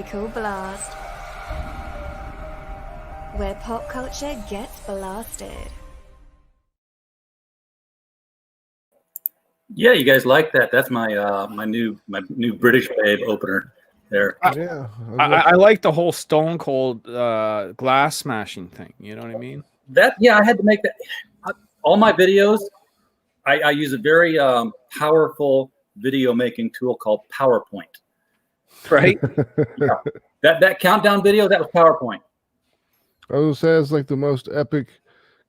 Lyrical Blast, where pop culture gets blasted. Yeah, you guys like that? That's my my new British Babe opener there. Yeah, I like the whole Stone Cold glass smashing thing. You know what I mean? I had to make that. All my videos, I use a very powerful video making tool called PowerPoint. Right? Yeah. That countdown video, that was PowerPoint. I was gonna say it's like the most epic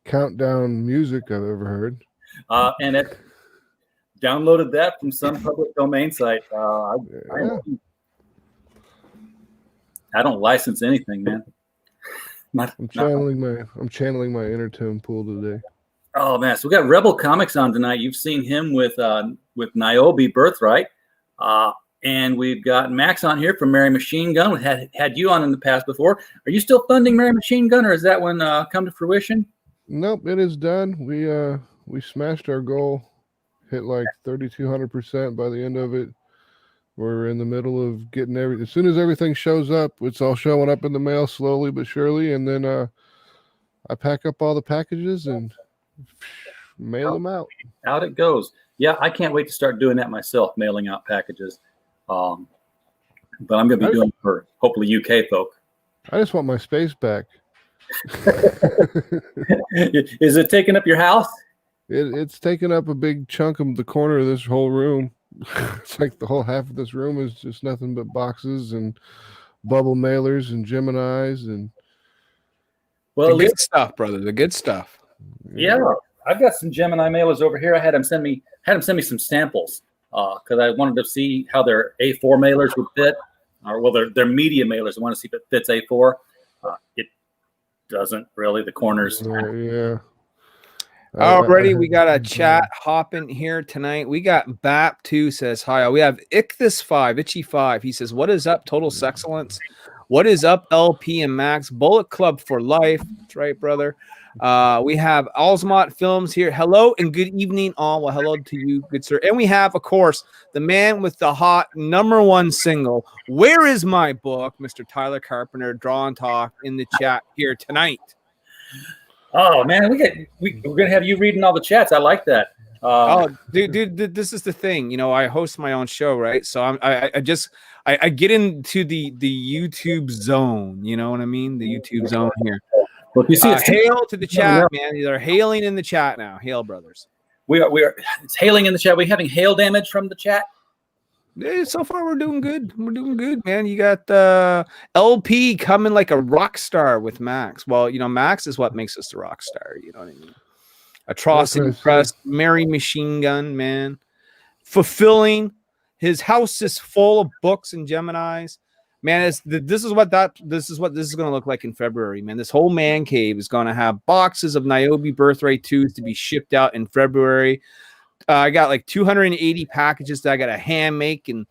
countdown music I've ever heard. And it downloaded that from some public domain site. I don't license anything, man. I'm channeling my inner Tim Pool today. Oh man, so we got Rebel Comics on tonight. You've seen him with Nyobi Birthright, and we've got Max on here from Mary Machine Gun. We had you on in the past before. Are you still funding Mary Machine Gun, or is that one come to fruition? Nope, it is done. We smashed our goal, hit like 3,200% by the end of it. We're in the middle of getting as soon as everything shows up, it's all showing up in the mail slowly but surely, and then I pack up all the packages and mail them out. Out it goes. Yeah, I can't wait to start doing that myself, mailing out packages. But I'm going to be doing it for hopefully UK folk. I just want my space back. Is it taking up your house? It's taking up a big chunk of the corner of this whole room. It's like the whole half of this room is just nothing but boxes and bubble mailers and Geminis and the good stuff, brother. The good stuff. Yeah, I've got some Gemini mailers over here. I had them send me some samples because I wanted to see how their A4 mailers would fit, or their media mailers. I want to see if it fits A4. It doesn't really. The corners. Yeah. Already, we got a chat hopping here tonight. We got Bap2 says hi. We have Ichthus5, Itchy5. He says, "What is up, Total Sexcellence? What is up, LP and Max? Bullet Club for life." That's right, brother. We have Alsmont Films here. Hello and good evening, all. Well, hello to you, good sir. And we have, of course, the man with the hot #1 single, "Where Is My Book?" Mr. Tyler Carpenter, Draw and Talk in the chat here tonight. Oh man, we're gonna have you reading all the chats. I like that. Dude, this is the thing. You know, I host my own show, right? So I get into the YouTube zone. You know what I mean? The YouTube zone here. Well, you see, hail to the chat, man. They're hailing in the chat now. Hail, brothers. We are. It's hailing in the chat. We're having hail damage from the chat. Yeah, so far we're doing good. We're doing good, man. You got LP coming like a rock star with Max. Well, you know, Max is what makes us the rock star. You know what I mean? Atrocity Press, Mary Machine Gun, man. Fulfilling. His house is full of books and Geminis. Man, this is what this is going to look like in February, man. This whole man cave is going to have boxes of Nyobi Birthright 2s to be shipped out in February. I got like 280 packages that I got to hand make and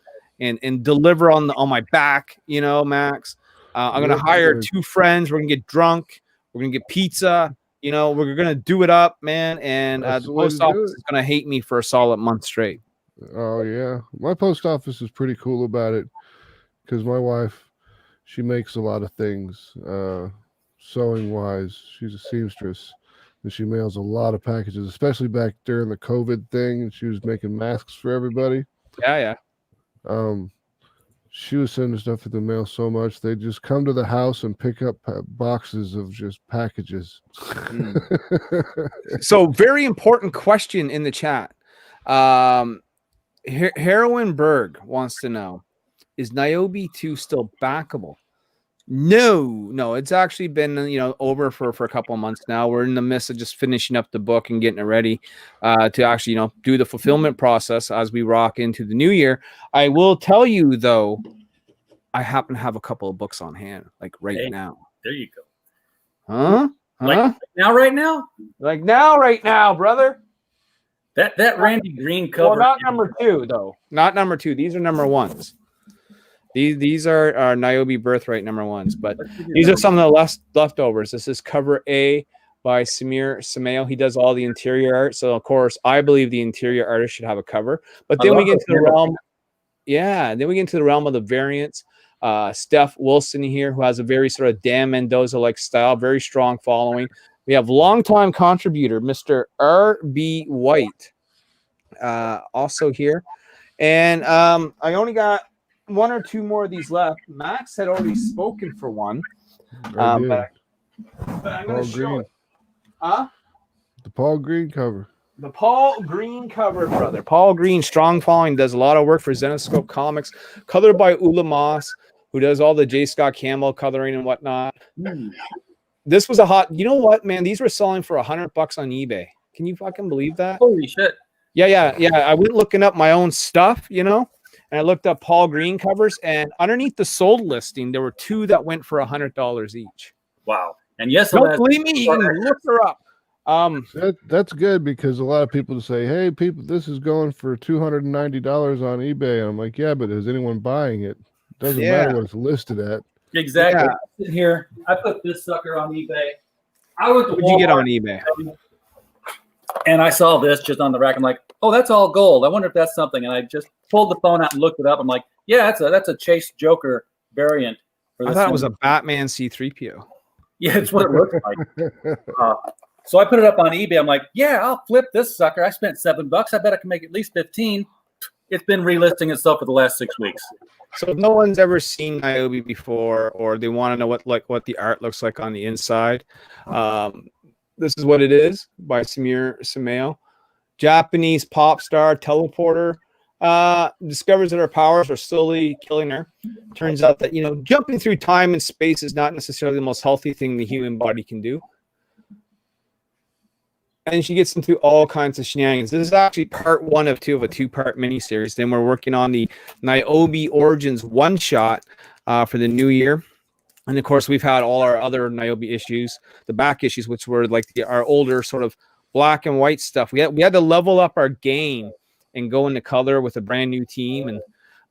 deliver on my back, you know, Max. I'm going to hire 2 friends. We're going to get drunk. We're going to get pizza. You know, we're going to do it up, man. And the post office is going to hate me for a solid month straight. Oh, yeah. My post office is pretty cool about it because my wife, she makes a lot of things sewing-wise. She's a seamstress. And she mails a lot of packages, especially back during the COVID thing. And she was making masks for everybody. Yeah. She was sending stuff in the mail so much they just come to the house and pick up boxes of just packages. So, very important question in the chat. Heroin Berg wants to know: is Nyobi 2 still backable? No, it's actually been, you know, over for a couple of months now. We're in the midst of just finishing up the book and getting it ready to actually, you know, do the fulfillment process as we rock into the new year. I will tell you though, I happen to have a couple of books on hand, like right now. There you go. Huh? Like right now? Like right now, brother. That Randy Green cover. Well, not #2 though. Not #2. These are #1s. These are Nyobi Birthright #1s, but these are some of the leftovers. This is cover A by Samir Samayo. He does all the interior art. So, of course, I believe the interior artist should have a cover. But then we get into the realm. Yeah, then we get into the realm of the variants. Steph Wilson here, who has a very sort of Dan Mendoza-like style, very strong following. We have longtime contributor, Mr. R.B. White, also here. And I only got one or two more of these left. Max had already spoken for one. But I'm going to show it. Huh? The Paul Green cover. The Paul Green cover, brother. Paul Green, strong following, does a lot of work for Zenoscope Comics. Colored by Ula Moss, who does all the J. Scott Campbell coloring and whatnot. This was a hot. You know what, man? These were selling for $100 on eBay. Can you fucking believe that? Holy shit! Yeah. I went looking up my own stuff, and I looked up Paul Green covers, and underneath the sold listing, there were two that went for $100 each. Wow! And yes, don't believe me? You can look her up. That's good, because a lot of people say, "Hey, people, this is going for $290 on eBay." And I'm like, "Yeah, but is anyone buying it? Doesn't matter what it's listed at." Exactly. Yeah. Sitting here, I put this sucker on eBay. What did you get on eBay? And I saw this just on the rack. I'm like, oh, that's all gold. I wonder if that's something. And I just pulled the phone out and looked it up. I'm like, yeah, that's a Chase Joker variant. I thought it was a Batman C-3PO. Yeah, it's what it looks like. So I put it up on eBay. I'm like, yeah, I'll flip this sucker. I spent $7. I bet I can make at least 15. It's been relisting itself for the last 6 weeks. So if no one's ever seen Nyobi before, or they want to know what the art looks like on the inside, this is what it is by Samir Sameo. Japanese pop star teleporter discovers that her powers are slowly killing her. Turns out that jumping through time and space is not necessarily the most healthy thing the human body can do. And she gets into all kinds of shenanigans. This is actually part 1 of 2 of a 2-part miniseries. Then we're working on the Nyobi Origins one-shot for the new year. And, of course, we've had all our other Nyobi issues, the back issues, which were like our older sort of black and white stuff. We had to level up our game and go into color with a brand new team. And,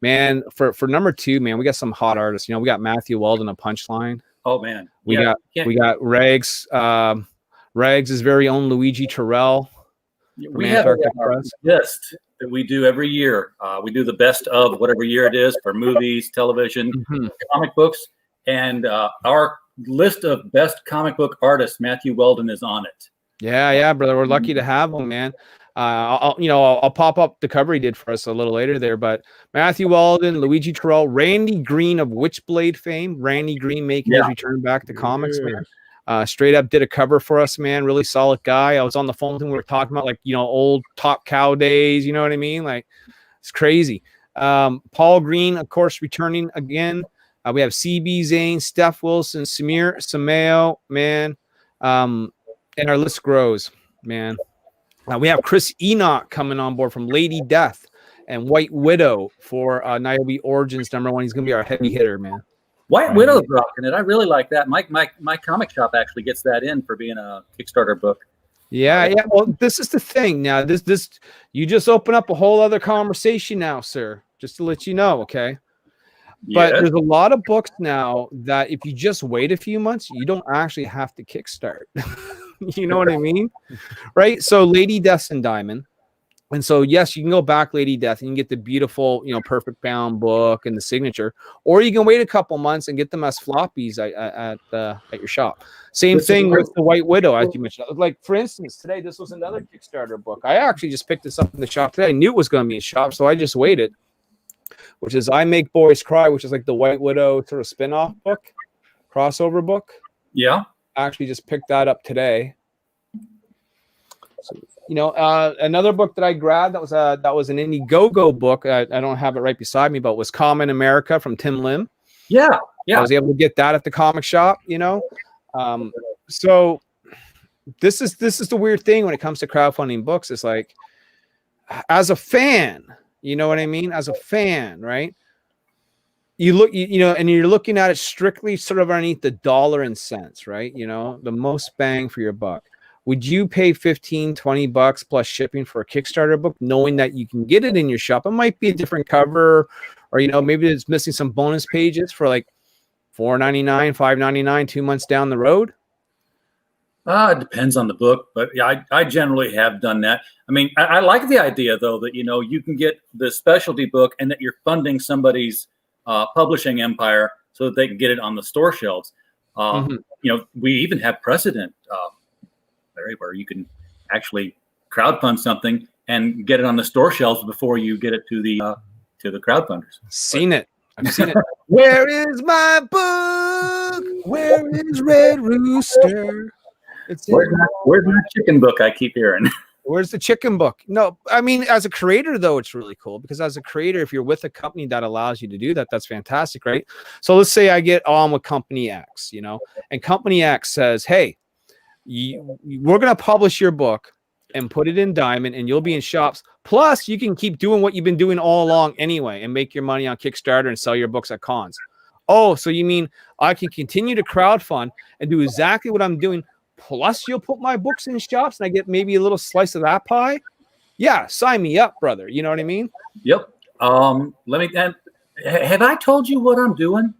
man, for number 2, man, we got some hot artists. We got Matthew Weldon, a Punchline. Oh, man. We got Rags. Rags' very own Luigi Terrell. We have a list that we do every year. We do the best of whatever year it is for movies, television, comic books. And our list of best comic book artists, Matthew Weldon is on it. Yeah, brother. We're lucky to have him, man. I'll pop up the cover he did for us a little later there. But Matthew Weldon, Luigi Terrell, Randy Green of Witchblade fame. Randy Green making his return back to comics, man. Straight up did a cover for us, man. Really solid guy. I was on the phone with him. We were talking about old Top Cow days. You know what I mean? Like, it's crazy. Paul Green, of course, returning again. We have CB Zane, Steph Wilson, Samir Sameo, man. And our list grows, man. We have Chris Enoch coming on board from Lady Death and White Widow for Nyobi Origins #1. He's going to be our heavy hitter, man. White Widow's rocking it. I really like that. My comic shop actually gets that in for being a Kickstarter book. Yeah. Well, this is the thing. Now, this you just open up a whole other conversation now, sir. Just to let you know, okay? But there's a lot of books now that if you just wait a few months, you don't actually have to kickstart. You know what I mean? Right? So Lady Death and Diamond. And so, yes, you can go back Lady Death and you can get the beautiful, perfect bound book and the signature, or you can wait a couple months and get them as floppies at your shop. Same thing with the White Widow, as you mentioned. Like, for instance, today, this was another Kickstarter book. I actually just picked this up in the shop today. I knew it was going to be a shop, so I just waited, which is I Make Boys Cry, which is like the White Widow sort of spin-off book, crossover book. Yeah. I actually just picked that up today. So, another book that I grabbed that was an Indiegogo book. I don't have it right beside me, but was Common America from Tim Lim. Yeah. I was able to get that at the comic shop. So this is the weird thing when it comes to crowdfunding books. It's like, as a fan, you know what I mean? As a fan, right? You look, and you're looking at it strictly sort of underneath the dollar and cents, right? The most bang for your buck. Would you pay $15-$20 plus shipping for a Kickstarter book, knowing that you can get it in your shop? It might be a different cover, or maybe it's missing some bonus pages for like $4.99, $5.99, 2 months down the road. It depends on the book, but yeah, I generally have done that. I mean, I like the idea though that you can get the specialty book and that you're funding somebody's publishing empire so that they can get it on the store shelves. We even have precedent, Larry, where you can actually crowdfund something and get it on the store shelves before you get it to the crowdfunders. I've seen it. Where is my book? Where is Red Rooster? Where's my chicken book? I keep hearing. Where's the chicken book? No, I mean, as a creator, though, it's really cool because as a creator, if you're with a company that allows you to do that, that's fantastic, right? So let's say I get on with Company X, and Company X says, hey, we're going to publish your book and put it in Diamond and you'll be in shops. Plus, you can keep doing what you've been doing all along anyway and make your money on Kickstarter and sell your books at cons. Oh, so you mean I can continue to crowdfund and do exactly what I'm doing? Plus, you'll put my books in shops and I get maybe a little slice of that pie. Yeah, sign me up, brother. You know what I mean? Yep. Have I told you what I'm doing?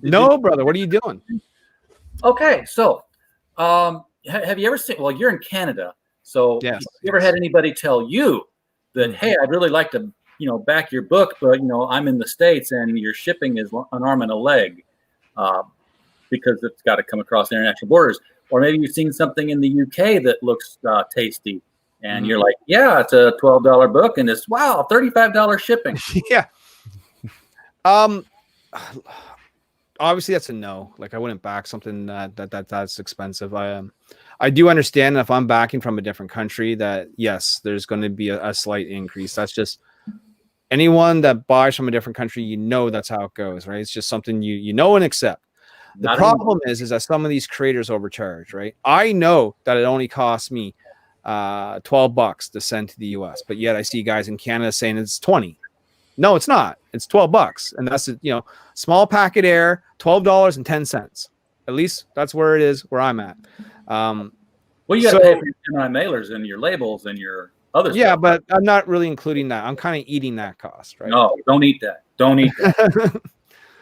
No, brother. What are you doing? Okay, so have you ever seen? Well, you're in Canada, so yes, have you ever had anybody tell you that, hey, I'd really like to, back your book, but I'm in the States and your shipping is an arm and a leg, because it's got to come across international borders. Or maybe you've seen something in the UK that looks tasty, and you're like, yeah, it's a $12 book, and it's $35 shipping. Yeah. Obviously, that's a no. Like, I wouldn't back something that's expensive. I do understand if I'm backing from a different country that yes, there's going to be a slight increase. That's just anyone that buys from a different country, that's how it goes, right? It's just something you know and accept. The problem is that some of these creators overcharge, right? I know that it only costs me $12 to send to the US, but yet I see guys in Canada saying it's 20. No, it's not. It's $12. And that's, small packet air, $12.10. At least that's where it is, where I'm at. Well, you got to pay for your Gemini mailers and your labels and your other stuff. Yeah, but I'm not really including that. I'm kind of eating that cost, right? No, don't eat that. Don't eat that.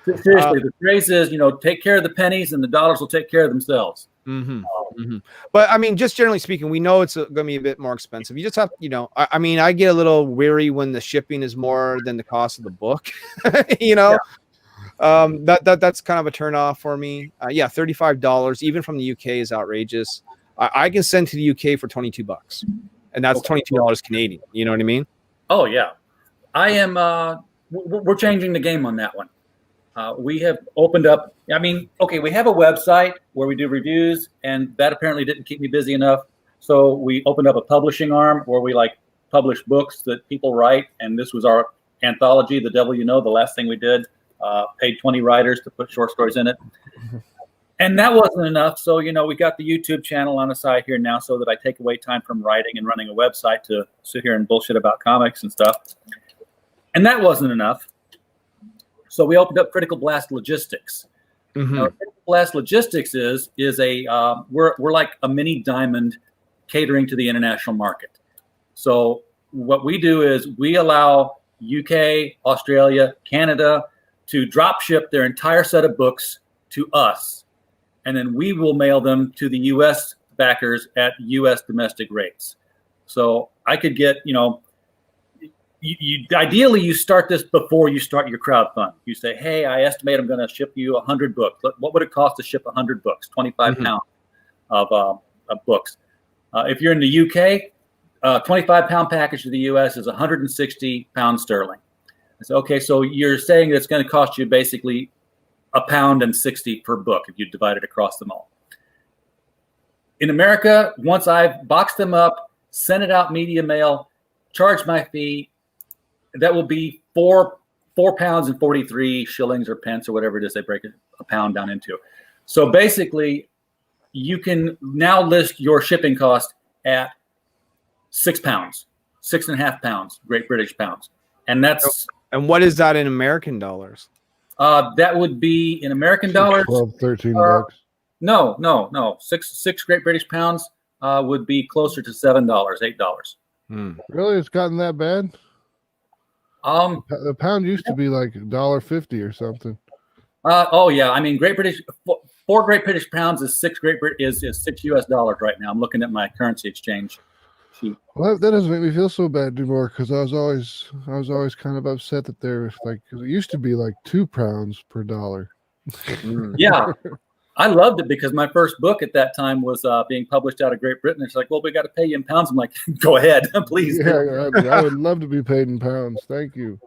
Seriously, the phrase is, take care of the pennies and the dollars will take care of themselves. But I mean, just generally speaking, we know it's going to be a bit more expensive. You just have, I get a little weary when the shipping is more than the cost of the book, Yeah. That's kind of a turn off for me. $35, even from the UK, is outrageous. I can send to the UK for $22, and that's $22 Canadian. You know what I mean? Oh yeah, I am. We're changing the game on that one. We have opened up. I mean, okay, we have a website where we do reviews, and that apparently didn't keep me busy enough. So we opened up a publishing arm where we publish books that people write, and this was our anthology, The Devil You Know, the last thing we did. Paid 20 writers to put short stories in it. And that wasn't enough. So, we got the YouTube channel on the side here now so that I take away time from writing and running a website to sit here and bullshit about comics and stuff. And that wasn't enough. So we opened up Critical Blast Logistics. Now, Critical Blast Logistics is we're like a mini Diamond catering to the international market. So what we do is we allow UK, Australia, Canada to drop ship their entire set of books to us, and then we will mail them to the U.S. backers at U.S. domestic rates. So I could get, ideally you start this before you start your crowdfund. You say, hey, I estimate I'm going to ship you 100 books. What would it cost to ship 100 books? 25 pounds of books. If you're in the UK, 25-pound package to the U.S. is 160 pounds sterling. I said, okay, so you're saying it's going to cost you basically £1.60 per book if you divide it across them all. In America, once I've boxed them up, sent it out media mail, charged my fee, that will be £4 and 43 shillings or pence or whatever it is they break a pound down into. So basically, you can now list your shipping cost at £6, 6.5 pounds, Great British pounds, and that's. And what is that in American dollars? That would be in American dollars. 12, 13 bucks. No. Six Great British pounds would be closer to $7, $8. Really? It's gotten that bad? The pound used to be like $1.50 or something. Oh yeah. I mean, four Great British pounds is $6 US right now. I'm looking at my currency exchange Well, that doesn't make me feel so bad anymore because I was always kind of upset that there like, cause it used to be like £2 per dollar. Yeah. I loved it because my first book at that time was being published out of Great Britain. It's like, well, we got to pay you in pounds. I'm like, go ahead, please. Yeah, I would love to be paid in pounds. Thank you.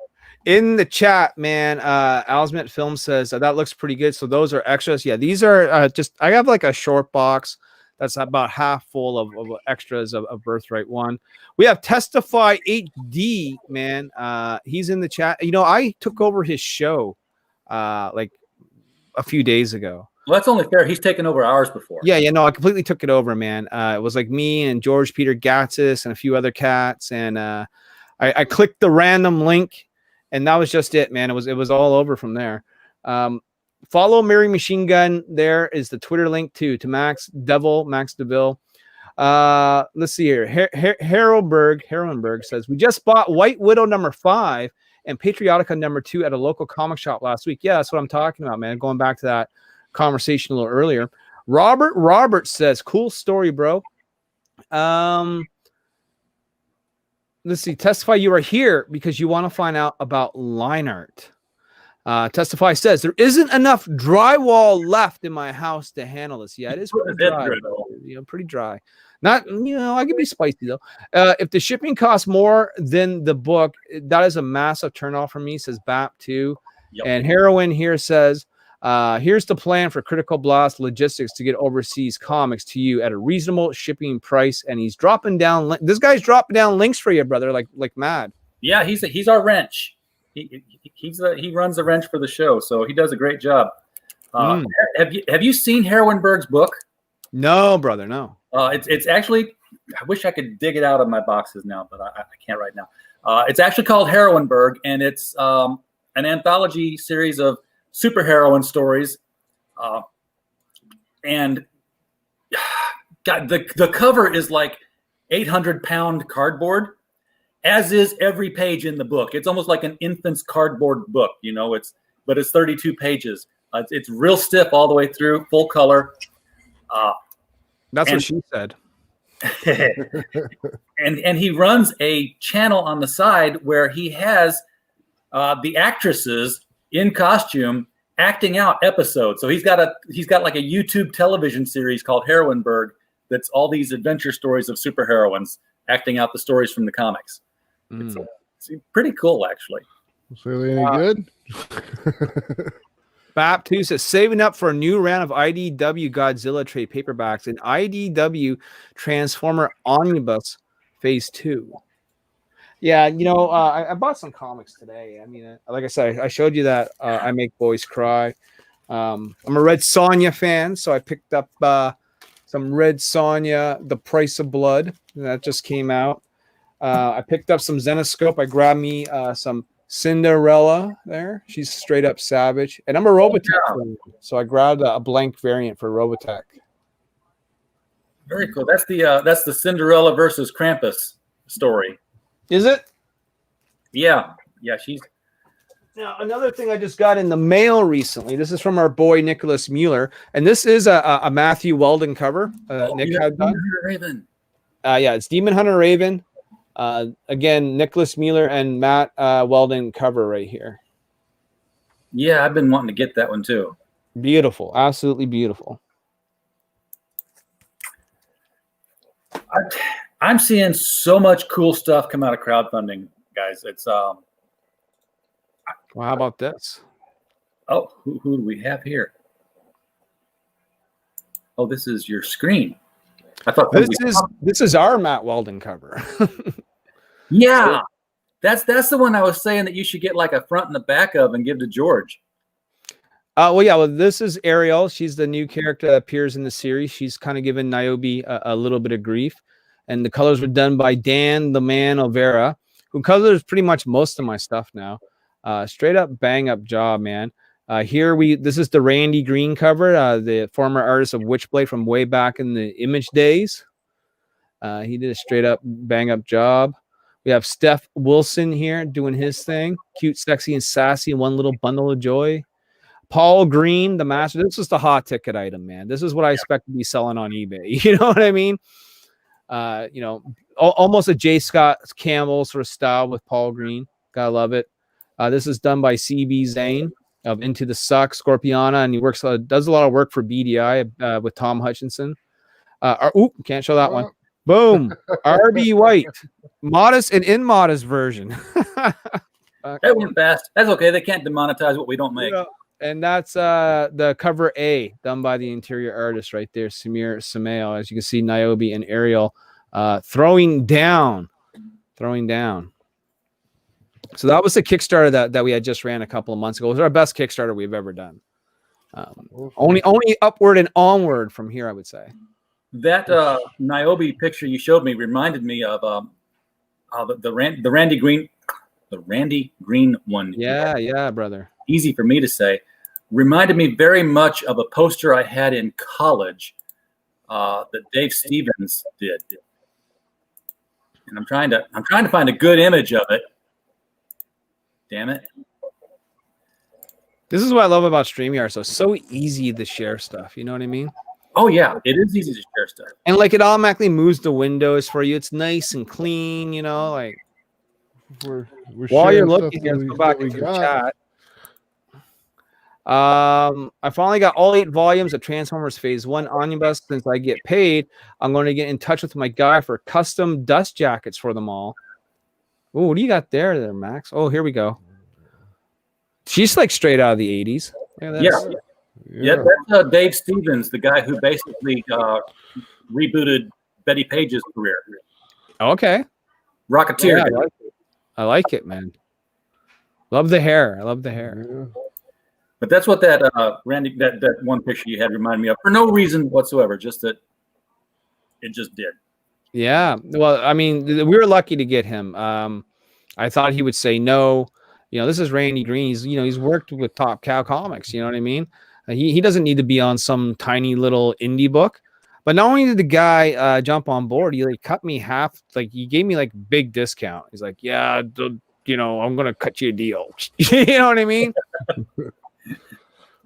In the chat, man, Alsmet Film says that looks pretty good. So those are extras. Yeah, these are just, I have like a short box that's about half full of extras of Birthright 1. We have Testify HD, man. He's in the chat. You know, I took over his show like a few days ago. Well, that's only fair. He's taken over ours before. Yeah, no, I completely took it over, man. It was like me and George Peter Gatsis and a few other cats, and I clicked the random link, and that was just it, man. It was all over from there. Follow Mary Machine Gun. There is the Twitter link to Max DeVille. Let's see here. Heroenberg says, we just bought White Widow #5 and Patriotica #2 at a local comic shop last week. Yeah, that's what I'm talking about, man. Going back to that conversation a little earlier. Robert says, cool story, bro. Let's see. Testify, you are here because you want to find out about line art. Testify says, there isn't enough drywall left in my house to handle this. Yeah, it is pretty dry. Pretty dry. Not, I can be spicy though. If the shipping costs more than the book, that is a massive turnoff for me, says BAP2. Yep. And Heroin here says, here's the plan for Critical Blast Logistics to get overseas comics to you at a reasonable shipping price. And he's dropping down. This guy's dropping down links for you, brother, like mad. Yeah, he's our wrench. He runs the wrench for the show, so he does a great job. Have you seen Heroenberg's book? No, brother, no. It's actually, I wish I could dig it out of my boxes now, but I can't right now. It's actually called Heroenberg, and it's an anthology series of superheroine stories. And God, the cover is like 800-pound cardboard, as is every page in the book. It's almost like an infant's cardboard book, but it's 32 pages. It's real stiff all the way through, full color. That's what she said. and he runs a channel on the side where he has the actresses in costume acting out episodes. So he's got like a YouTube television series called Heroenberg that's all these adventure stories of superheroines acting out the stories from the comics. It's pretty cool, actually. So are they any good? BAP2 says, saving up for a new round of IDW Godzilla trade paperbacks and IDW Transformer Omnibus Phase 2. Yeah, I bought some comics today. I mean, like I said, I showed you that I Make Boys Cry. I'm a Red Sonja fan, so I picked up some Red Sonja, The Price of Blood. That just came out. I picked up some Zenoscope. I grabbed me some Cinderella there. She's straight up savage. And I'm a Robotech fan, so I grabbed a blank variant for Robotech. Very cool. That's the Cinderella versus Krampus story. Is it? Yeah, she's. Now, another thing I just got in the mail recently. This is from our boy Nicholas Mueller, and this is a Matthew Weldon cover. Nick had done. Raven. Yeah, it's Demon Hunter Raven. Again, Nicholas Mueller and Matt Weldon cover right here. Yeah, I've been wanting to get that one too. Beautiful, absolutely beautiful. I'm seeing so much cool stuff come out of crowdfunding, guys. It's Well, how about this? Oh, who do we have here? Oh, this is your screen. I thought this is our Matt Weldon cover. Yeah, that's the one I was saying that you should get like a front and the back of and give to George. Well, this is Ariel. She's the new character that appears in the series. She's kind of given Nyobi a little bit of grief, and the colors were done by Dan the Man Overa, who colors pretty much most of my stuff now. Straight up bang up job, man. This is the Randy Green cover, the former artist of Witchblade from way back in the Image days. He did a straight up bang up job. We have Steph Wilson here doing his thing. Cute, sexy, and sassy in one little bundle of joy. Paul Green, the master. This is the hot ticket item, man. This is what I expect to be selling on eBay. You know what I mean? You know, almost a J. Scott Campbell sort of style with Paul Green. Gotta love it. This is done by CB Zane of Into the Suck, Scorpiana, and he does a lot of work for BDI with Tom Hutchinson. Can't show that one. Boom. RB White. Modest and immodest version. That went fast. That's okay. They can't demonetize what we don't make. Yeah. And that's the cover A done by the interior artist right there, Samir Samail. As you can see, Nyobi and Ariel throwing down. So that was the Kickstarter that we had just ran a couple of months ago. It was our best Kickstarter we've ever done. Only upward and onward from here, I would say. That Nyobi picture you showed me reminded me of the Randy Green one. Yeah, brother. Easy for me to say. Reminded me very much of a poster I had in college that Dave Stevens did, and I'm trying to find a good image of it. Damn it! This is what I love about StreamYard. So easy to share stuff. You know what I mean? Oh yeah, it is easy to share stuff, and like it automatically moves the windows for you. It's nice and clean. You know, like we're while you're looking here, let's go back into the chat. I finally got all 8 volumes of Transformers Phase 1 Omnibus. Since I get paid, I'm going to get in touch with my guy for custom dust jackets for them all. Oh, what do you got there, Max? Oh, here we go. She's like straight out of the 80s. Yeah, that's Dave Stevens, the guy who basically rebooted Betty Page's career. Okay. Rocketeer. Yeah, I like it, man. Love the hair. Yeah. But that's what that Randy that one picture you had reminded me of for no reason whatsoever, just that it just did. Yeah. Well, I mean, we were lucky to get him. I thought he would say no. You know, this is Randy Green. He's worked with Top Cow Comics. You know what I mean? He doesn't need to be on some tiny little indie book. But not only did the guy jump on board, he like cut me half. Like he gave me like big discount. He's like, yeah, I'm gonna cut you a deal. You know what I mean?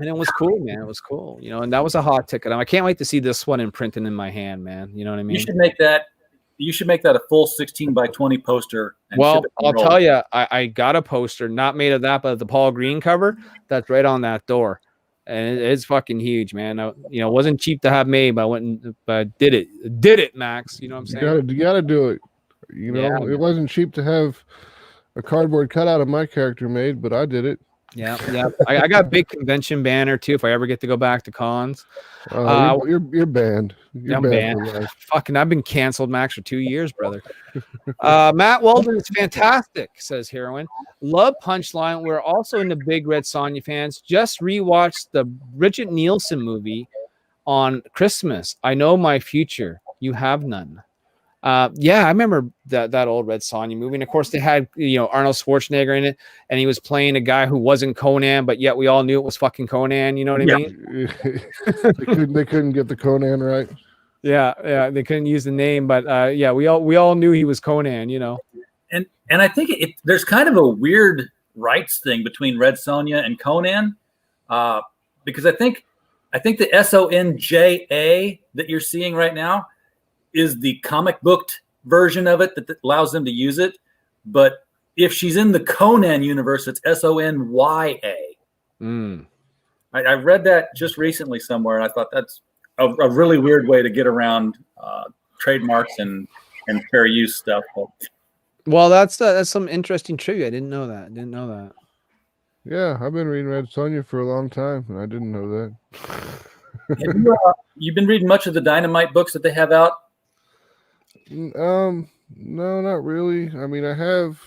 And it was cool, man. It was cool, and that was a hot ticket. I can't wait to see this one in print and in my hand, man. You know what I mean? You should make that a full 16x20 poster. Well, I'll tell you, I got a poster, not made of that, but the Paul Green cover that's right on that door. And it's fucking huge, man. It wasn't cheap to have made, but I went and did it, Max. You know what I'm saying? You gotta do it. It wasn't cheap to have a cardboard cutout of my character made, but I did it. Yeah. I got a big convention banner too. If I ever get to go back to cons, you're banned. I'm banned. Fucking, I've been canceled, Max, for 2 years, brother. Matt Weldon is fantastic, says Heroin. Love Punchline. We're also into big Red Sonja fans. Just rewatched the Bridget Nielsen movie on Christmas. I know my future. You have none. Yeah, I remember that old Red Sonja movie. And of course they had, Arnold Schwarzenegger in it, and he was playing a guy who wasn't Conan, but yet we all knew it was fucking Conan. You know what I mean? They couldn't get the Conan right. Yeah, they couldn't use the name, but we all knew he was Conan. And I think there's kind of a weird rights thing between Red Sonja and Conan, because I think the SONJA that you're seeing right now is the comic booked version of it that allows them to use it. But if she's in the Conan universe, it's SONYA. I read that just recently somewhere, and I thought that's a really weird way to get around trademarks and fair use stuff. Well, that's some interesting trivia. I didn't know that. Yeah, I've been reading Red Sonja for a long time, and I didn't know that. You've been reading much of the Dynamite books that they have out? No, not really. I mean, I have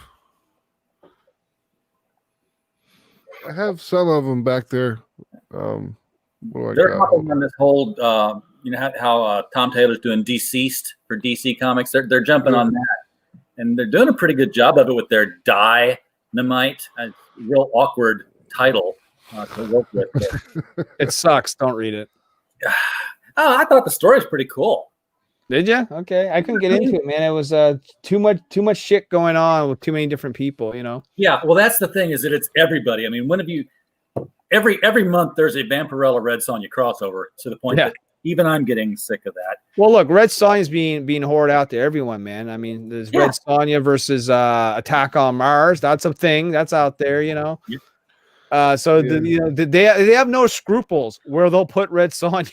some of them back there. They're hopping on this whole, how Tom Taylor's doing Deceased for DC Comics. They're jumping on that, and they're doing a pretty good job of it with their Dynamite. A real awkward title to work with. It sucks. Don't read it. Oh, I thought the story was pretty cool. Did you? Okay, I couldn't get into it, man. It was too much shit going on with too many different people, Yeah, well, that's the thing, is that it's everybody. I mean, every month there's a Vampirella Red Sonja crossover, to the point that Even I'm getting sick of that. Well, look, Red Sonja's being hoarded out to everyone, man. I mean, there's Red Sonja versus Attack on Mars. That's a thing that's out there, you know. They have no scruples where they'll put Red Sonja.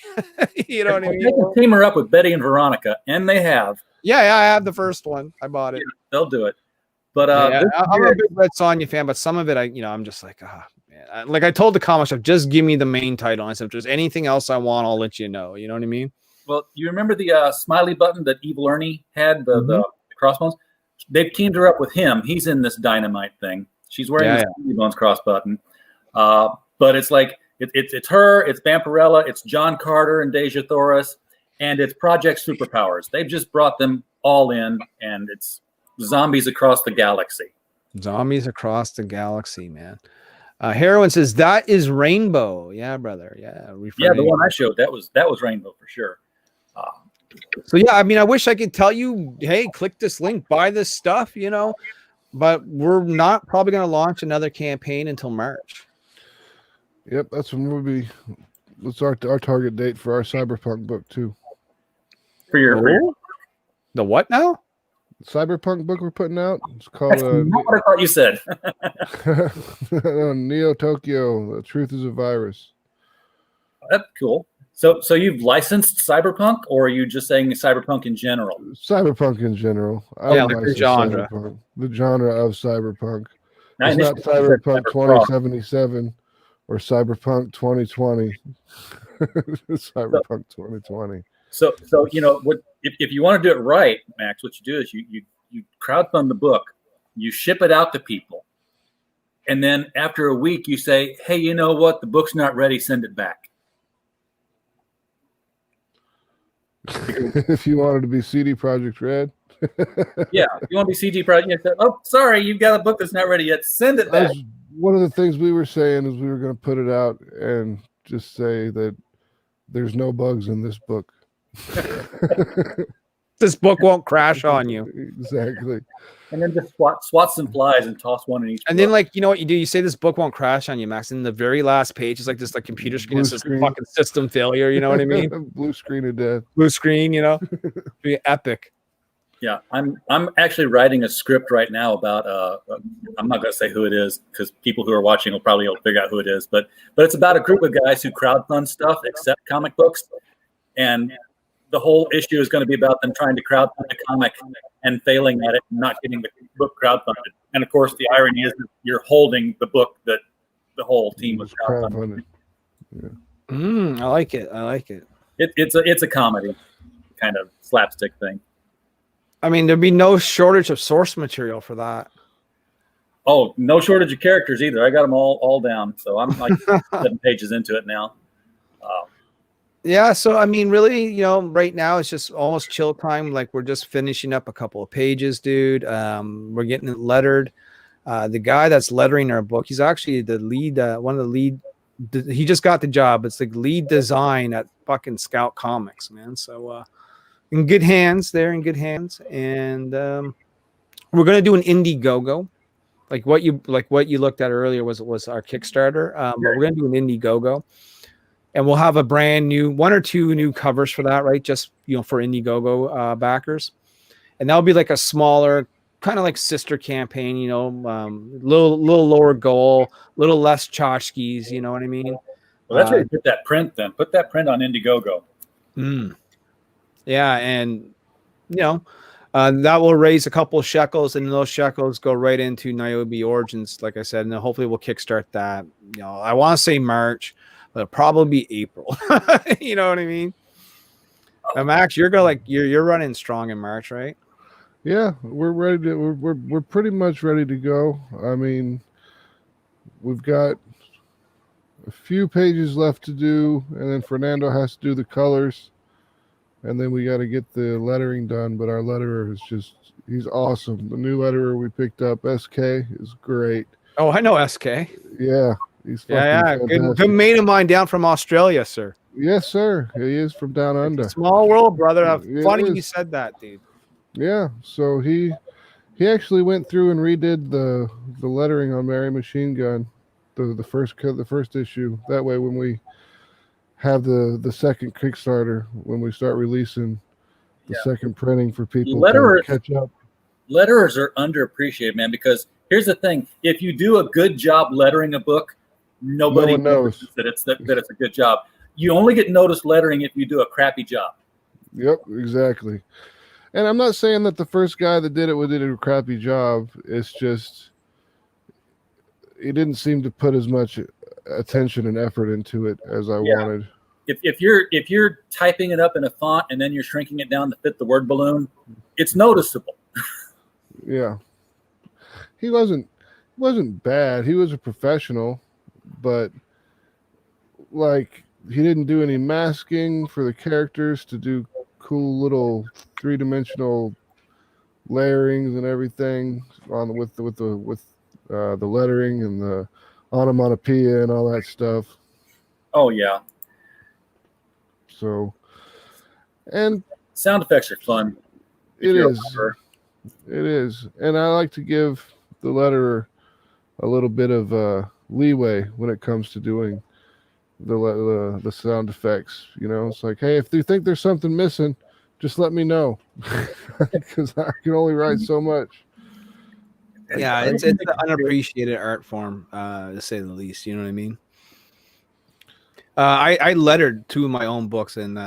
You know what I mean? They can team her up with Betty and Veronica, and they have. Yeah, I have the first one. I bought it. Yeah, they'll do it. But I'm a big Red Sonja fan, but some of it, I'm just like, man. Like I told the comic shop, just give me the main title. And I said, if there's anything else I want, I'll let you know. You know what I mean? Well, you remember the smiley button that Evil Ernie had, the crossbones? They've teamed her up with him. He's in this Dynamite thing. She's wearing the smiley bones cross button. But it's like it's her, it's Vampirella, it's John Carter and Deja Thoris, and it's Project Superpowers. They've just brought them all in, and it's zombies across the galaxy. Zombies across the galaxy, man. Heroine says that is Rainbow. Yeah, brother. Yeah, the one I showed that was Rainbow for sure. So yeah, I mean, I wish I could tell you, hey, click this link, buy this stuff, you know, but we're not probably going to launch another campaign until March. Yep, that's when we'll be. That's our target date for our Cyberpunk book too. For your the what now? Cyberpunk book we're putting out. It's called. Not what I thought you said. Neo Tokyo. The Truth is a Virus. That's cool. So you've licensed Cyberpunk, or are you just saying Cyberpunk in general? Cyberpunk in general. Like the genre. The genre of Cyberpunk. It's not Cyberpunk 2077 or Cyberpunk 2020. Cyberpunk 2020. So you know what? If you want to do it right, Max, what you do is you crowdfund the book, you ship it out to people, and then after a week you say, hey, you know what? The book's not ready. Send it back. If you wanted to be CD Projekt Red. Yeah, if you want to be CG Projekt, oh, sorry, you've got a book that's not ready yet. Send it back. One of the things we were saying is we were going to put it out and just say that there's no bugs in this book. This book won't crash on you. Exactly. And then just swat some flies and toss one in each. And then, like, you know what you do? You say this book won't crash on you, Max. And the very last page is like this, like computer screen. It's just fucking system failure. You know what I mean? Blue screen of death. Blue screen. You know, be epic. Yeah, I'm actually writing a script right now about I'm not going to say who it is because people who are watching will probably figure out who it is, but it's about a group of guys who crowdfund stuff except comic books, and the whole issue is going to be about them trying to crowdfund a comic and failing at it and not getting the book crowdfunded. And of course, the irony is that you're holding the book that the whole team was crowdfunding. Yeah. I like it. It's a comedy kind of slapstick thing. I mean, there'd be no shortage of source material for that. Oh, no shortage of characters either. I got them all down. So I'm like 7 pages into it now. Yeah, so I mean, really, you know, right now it's just almost chill time. Like we're just finishing up a couple of pages, dude. We're getting it lettered. The guy that's lettering our book, he's actually the lead, one of the lead. He just got the job. It's like lead design at fucking Scout Comics, man. So in good hands there, in good hands. And we're gonna do an Indiegogo, like what you looked at earlier was our Kickstarter. But we're gonna do an Indiegogo. And we'll have a brand new 1 or 2 new covers for that, right? Just, you know, for Indiegogo backers. And that'll be like a smaller, kind of like sister campaign, you know, little lower goal, little less tchotchkes, you know what I mean? Well, that's where you put that print then. Put that print on Indiegogo. Yeah, and, you know, that will raise a couple of shekels, and those shekels go right into Nyobi Origins, like I said, and then hopefully we'll kickstart that. You know, I want to say March. It'll probably be April. You know what I mean? Max, you're running strong in March, right? Yeah, we're ready to. We're pretty much ready to go. I mean, we've got a few pages left to do, and then Fernando has to do the colors, and then we got to get the lettering done. But our letterer he's awesome. The new letterer we picked up, SK, is great. Oh, I know SK. Yeah. He's good mate of mine down from Australia, sir. Yes, sir. He is from down under. Small world, brother. Funny you said that, dude. Yeah. So he actually went through and redid the lettering on Mary Machine Gun, the first issue. That way, when we have the second Kickstarter when we start releasing the second printing for people Letterers, to catch up. Letterers are underappreciated, man, because here's the thing. If you do a good job lettering a book, nobody knows that it's a good job. You only get noticed lettering if you do a crappy job. Yep, exactly. And I'm not saying that the first guy that did a crappy job. It's just he didn't seem to put as much attention and effort into it as I wanted. If you're typing it up in a font and then you're shrinking it down to fit the word balloon, it's noticeable. Yeah. He wasn't bad. He was a professional, but like he didn't do any masking for the characters to do cool little 3-dimensional layerings and everything on with the lettering and the onomatopoeia and all that stuff. Oh yeah. So, and sound effects are fun. It is, and I like to give the letterer a little bit of leeway when it comes to doing the sound effects. You know, it's like, hey, if you think there's something missing, just let me know, because I can only write so much. Yeah, it's an unappreciated art form, to say the least. You know what I mean? I lettered 2 of my own books, and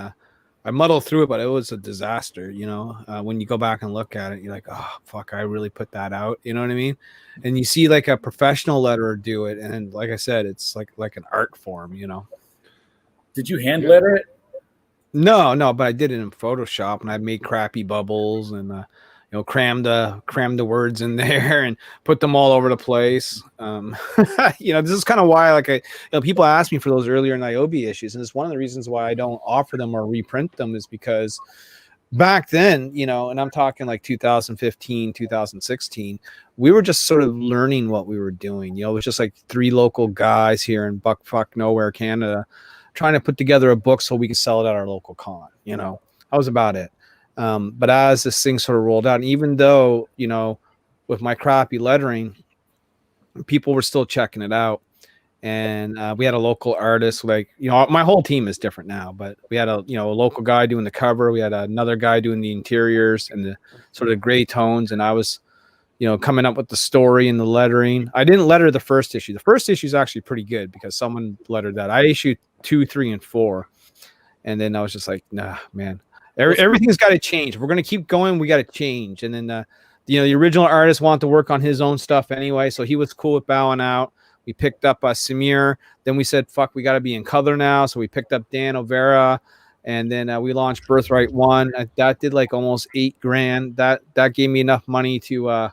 I muddled through it, but it was a disaster. You know, when you go back and look at it, you're like, oh fuck, I really put that out. You know what I mean? And you see like a professional letterer do it, and like I said, it's like an art form. You know? Did you hand letter it? No, but I did it in Photoshop, and I made crappy bubbles and cram the words in there and put them all over the place. This is kind of why, people ask me for those earlier Nyobi issues, and it's one of the reasons why I don't offer them or reprint them, is because back then, and I'm talking like 2015, 2016, we were just sort of learning what we were doing. It was just like 3 local guys here in buckfuck nowhere, Canada, trying to put together a book so we can sell it at our local con. That was about it. But as this thing sort of rolled out, and even though, with my crappy lettering, people were still checking it out. And we had a local artist, my whole team is different now, but we had a local guy doing the cover. We had another guy doing the interiors and the sort of gray tones. And I was, coming up with the story and the lettering. I didn't letter the first issue. The first issue is actually pretty good because someone lettered that. I issued 2, 3, and 4. And then I was just like, nah, man. Everything's got to change. We're going to keep going. We got to change. And then, the original artist wanted to work on his own stuff anyway. So he was cool with bowing out. We picked up Samir. Then we said, fuck, we got to be in color now. So we picked up Dan O'Vera. And then we launched Birthright 1. That did like almost $8,000. That gave me enough money to,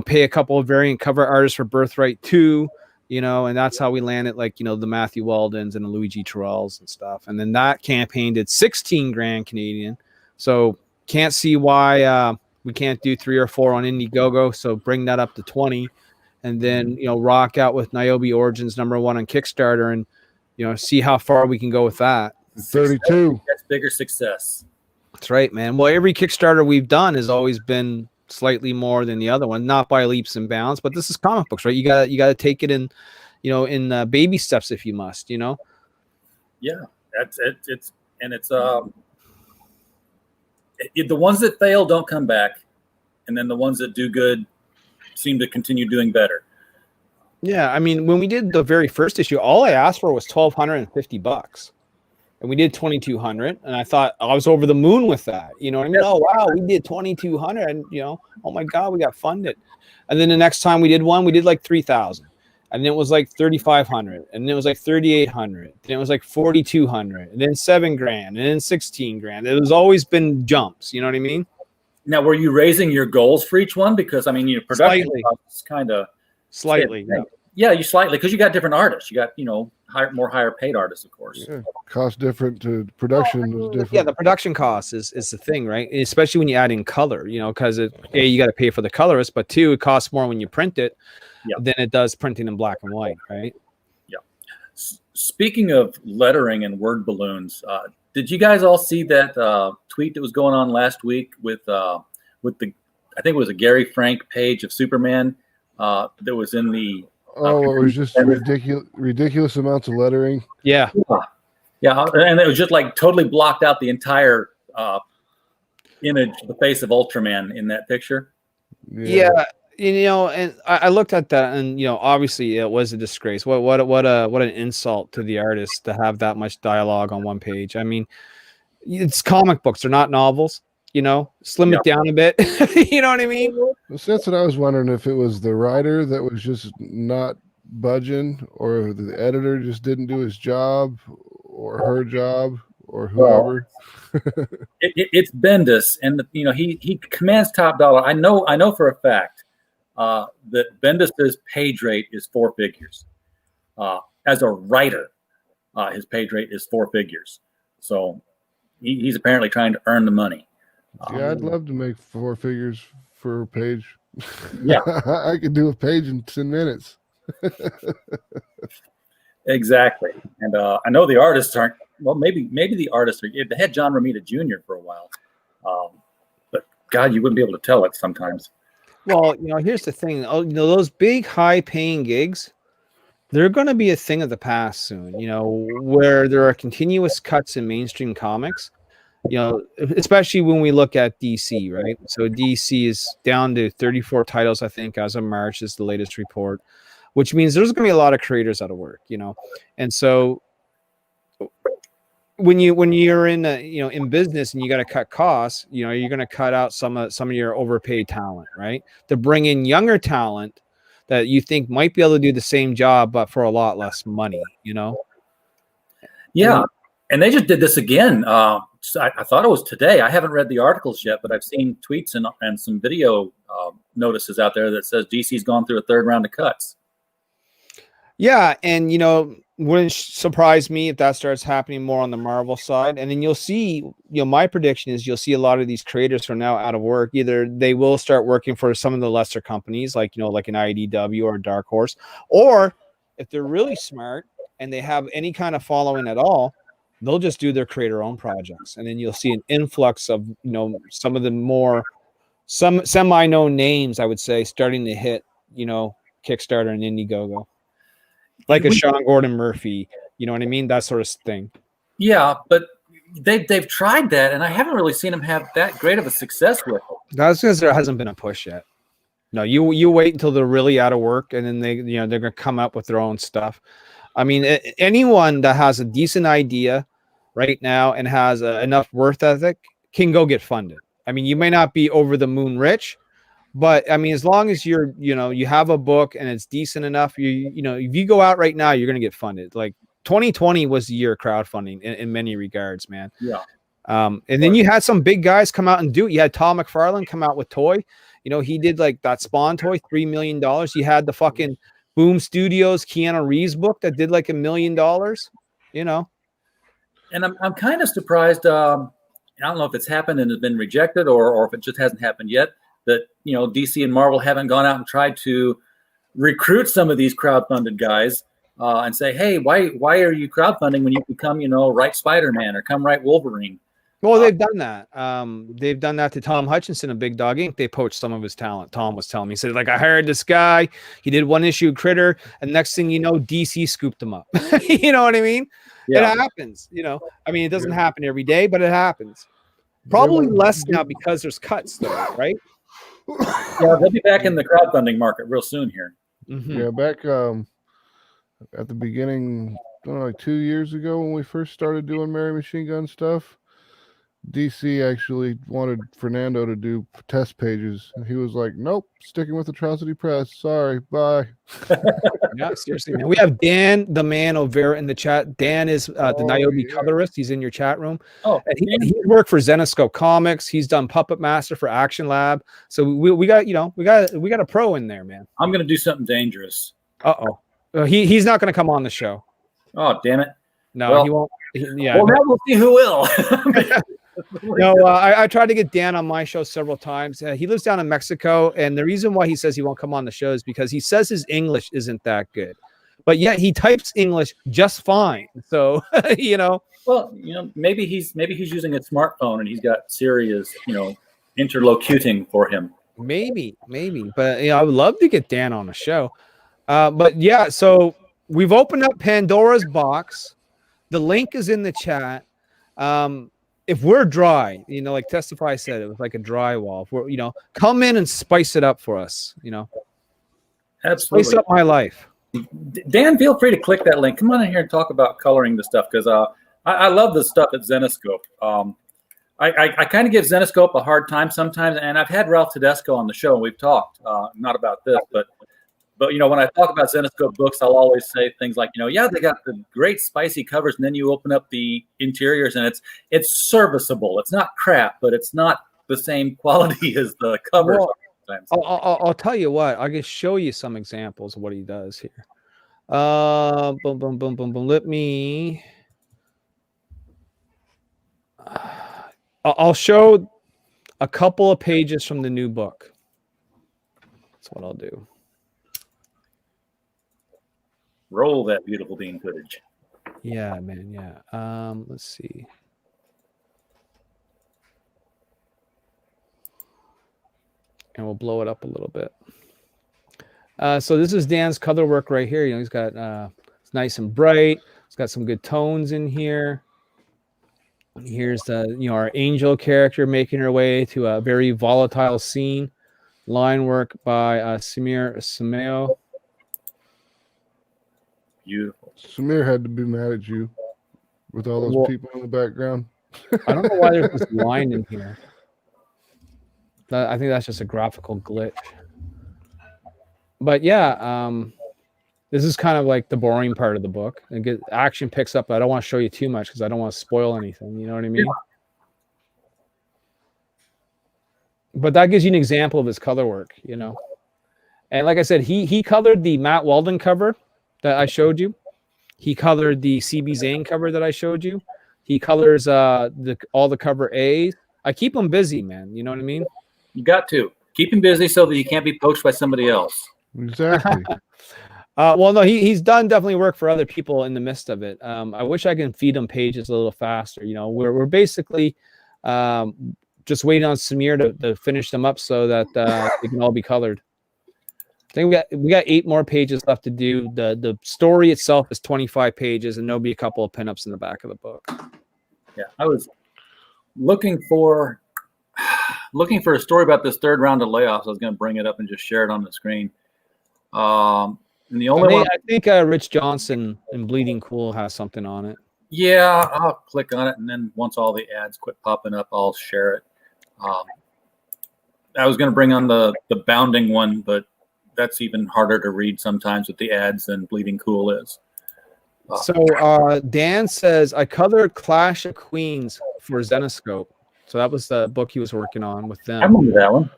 pay a couple of variant cover artists for Birthright 2. And that's how we landed the Matthew Waldens and the Luigi Terrells and stuff. And then that campaign did 16 grand Canadian. So can't see why we can't do 3 or 4 on Indiegogo. So bring that up to 20 and then, rock out with Nyobi Origins #1 on Kickstarter and, see how far we can go with that. 32. That's bigger success. That's right, man. Well, every Kickstarter we've done has always been slightly more than the other one, not by leaps and bounds, but this is comic books, right? You gotta take it in, in baby steps if you must, Yeah, it's the ones that fail don't come back, and then the ones that do good seem to continue doing better. Yeah, I mean, when we did the very first issue, all I asked for was $1,250. And we did 2,200, and I thought I was over the moon with that. You know what I mean? Oh wow, we did 2,200, and oh my god, we got funded. And then the next time we did one, we did like 3,000, and then it was like 3,500, and then it was like 3,800, then it was like 4,200, and then $7,000, and then 16,000. It was always been jumps. You know what I mean? Now, were you raising your goals for each one? Because I mean, your production costs kind of slightly. Yeah, you slightly, because you got different artists. You got higher paid artists, of course. Yeah, cost different to production is different. Yeah, the production cost is the thing, right? Especially when you add in color, because you got to pay for the colorist, but 2, it costs more when you print it than it does printing in black and white, right? Yeah. Speaking of lettering and word balloons, did you guys all see that tweet that was going on last week with the I think it was a Gary Frank page of Superman that was in the it was just ridiculous amounts of lettering. Yeah. Yeah, and it was just like totally blocked out the entire image, the face of Ultraman in that picture. Yeah, and I looked at that, and obviously it was a disgrace. What an insult to the artist to have that much dialogue on one page. I mean, it's comic books; they're not novels. Slim it down a bit. You know what I mean? Well, that's what I was wondering, if it was the writer that was just not budging, or the editor just didn't do his job, or her job, or whoever. It's Bendis, and he commands top dollar. I know for a fact that Bendis's page rate is 4 figures. As a writer, his page rate is 4 figures. So he's apparently trying to earn the money. Yeah, I'd love to make 4 figures for a page. Yeah, I could do a page in 10 minutes. Exactly. And I know the artists aren't. Well, maybe the artists are. They had John Romita Jr. for a while, but God, you wouldn't be able to tell it sometimes. Well, here's the thing. Those big, high-paying gigs, they're going to be a thing of the past soon. Where there are continuous cuts in mainstream comics. Especially when we look at DC, right? So DC is down to 34 titles, I think, as of March is the latest report, which means there's going to be a lot of creators out of work, and so when you're in in business and you got to cut costs, you're going to cut out some of your overpaid talent, right? To bring in younger talent that you think might be able to do the same job but for a lot less money, Yeah, and they just did this again. I thought it was today. I haven't read the articles yet, but I've seen tweets and some video notices out there that says DC's gone through a 3rd round of cuts. Yeah, and wouldn't surprise me if that starts happening more on the Marvel side. And then you'll see, my prediction is you'll see a lot of these creators who are now out of work. Either they will start working for some of the lesser companies, like like an IDW or a Dark Horse, or if they're really smart and they have any kind of following at all, they'll just do their creator-owned projects, and then you'll see an influx of some of the more semi-known names, I would say, starting to hit Kickstarter and Indiegogo, like a Sean Gordon Murphy. You know what I mean? That sort of thing. Yeah, but they've tried that, and I haven't really seen them have that great of a success with it. That's because there hasn't been a push yet. No, you wait until they're really out of work, and then they're going to come up with their own stuff. I mean, anyone that has a decent idea right now and has enough worth ethic can go get funded. I mean, you may not be over the moon rich, but I mean, as long as you're, you have a book and it's decent enough, if you go out right now, you're going to get funded. Like 2020 was the year of crowdfunding in many regards, man. Yeah. And then you had some big guys come out and do it. You had Todd McFarlane come out with Toy. He did like that Spawn toy, $3 million. You had the fucking Boom Studios Keanu Reeves book that did like $1 million, And I'm kind of surprised. I don't know if it's happened and has been rejected, or if it just hasn't happened yet. That DC and Marvel haven't gone out and tried to recruit some of these crowdfunded guys and say, hey, why are you crowdfunding when you can come, write Spider-Man or come write Wolverine? Well, they've done that. They've done that to Tom Hutchinson of Big Dog Inc. They poached some of his talent. Tom was telling me, he said, like, I hired this guy. He did one issue Critter, and next thing you know, DC scooped him up. You know what I mean? Yeah. It happens. I mean, it doesn't happen every day, but it happens. Probably less now because there's cuts, though, right? Yeah, they'll be back in the crowdfunding market real soon here. Mm-hmm. Yeah, back at the beginning, I don't know, like 2 years ago when we first started doing Mary Machine Gun stuff, DC actually wanted Fernando to do test pages, and he was like, nope, sticking with Atrocity Press. Sorry, bye. Yeah, seriously, man. We have Dan the Man over in the chat. Dan is the Nyobi colorist. He's in your chat room. Oh, he worked for Zenoscope Comics. He's done Puppet Master for Action Lab. So we got a pro in there, man. I'm gonna do something dangerous. He's not gonna come on the show. Oh, damn it. No, he won't. Well, now we'll see who will. No, I tried to get Dan on my show several times. He lives down in Mexico, and the reason why he says he won't come on the show is because he says his English isn't that good, but yet he types English just fine. So Well, maybe he's using a smartphone and he's got Siri as interlocuting for him. Maybe, but I would love to get Dan on the show. But yeah, so we've opened up Pandora's box. The link is in the chat. If we're dry, like Testify said, it was like a drywall. If we're, come in and spice it up for us. Absolutely. Spice up my life. Dan, feel free to click that link. Come on in here and talk about coloring the stuff, because I love the stuff at Zenescope. I kind of give Zenescope a hard time sometimes, and I've had Ralph Tedesco on the show, and we've talked not about this, but when I talk about Zenescope books, I'll always say things like, yeah, they got the great spicy covers, and then you open up the interiors, and it's serviceable. It's not crap, but it's not the same quality as the covers. Well, I'll tell you what. I can show you some examples of what he does here. Boom, boom, boom, boom, boom. Let me. I'll show a couple of pages from the new book. That's what I'll do. Roll that beautiful bean footage. Yeah, man. Yeah. Let's see. And we'll blow it up a little bit. So this is Dan's color work right here. He's got it's nice and bright. It's got some good tones in here. Here's the our angel character making her way to a very volatile scene. Line work by Samir Sameo. Beautiful. Samir had to be mad at you with all those people in the background. I don't know why there's this line in here. I think that's just a graphical glitch. But yeah, this is kind of like the boring part of the book. And action picks up, but I don't want to show you too much because I don't want to spoil anything. You know what I mean? Yeah. But that gives you an example of his color work, And like I said, he colored the Matt Walden cover that I showed you. He colored the CB Zane cover that I showed you. He colors all the cover A's. I keep him busy, man. You know what I mean? You got to keep him busy so that he can't be poached by somebody else. Exactly. Well, no, he's done definitely work for other people in the midst of it. I wish I can feed him pages a little faster. We're basically just waiting on Samir to finish them up so that they can all be colored. I think we got 8 more pages left to do. The story itself is 25 pages, and there'll be a couple of pinups in the back of the book. Yeah, I was looking for a story about this third round of layoffs. I was going to bring it up and just share it on the screen. And the only one, I think Rich Johnson in Bleeding Cool has something on it. Yeah, I'll click on it, and then once all the ads quit popping up, I'll share it. I was going to bring on the Bounding one, but that's even harder to read sometimes with the ads than Bleeding Cool is. So Dan says, I colored Clash of Queens for Zenescope. So that was the book he was working on with them. I remember that one.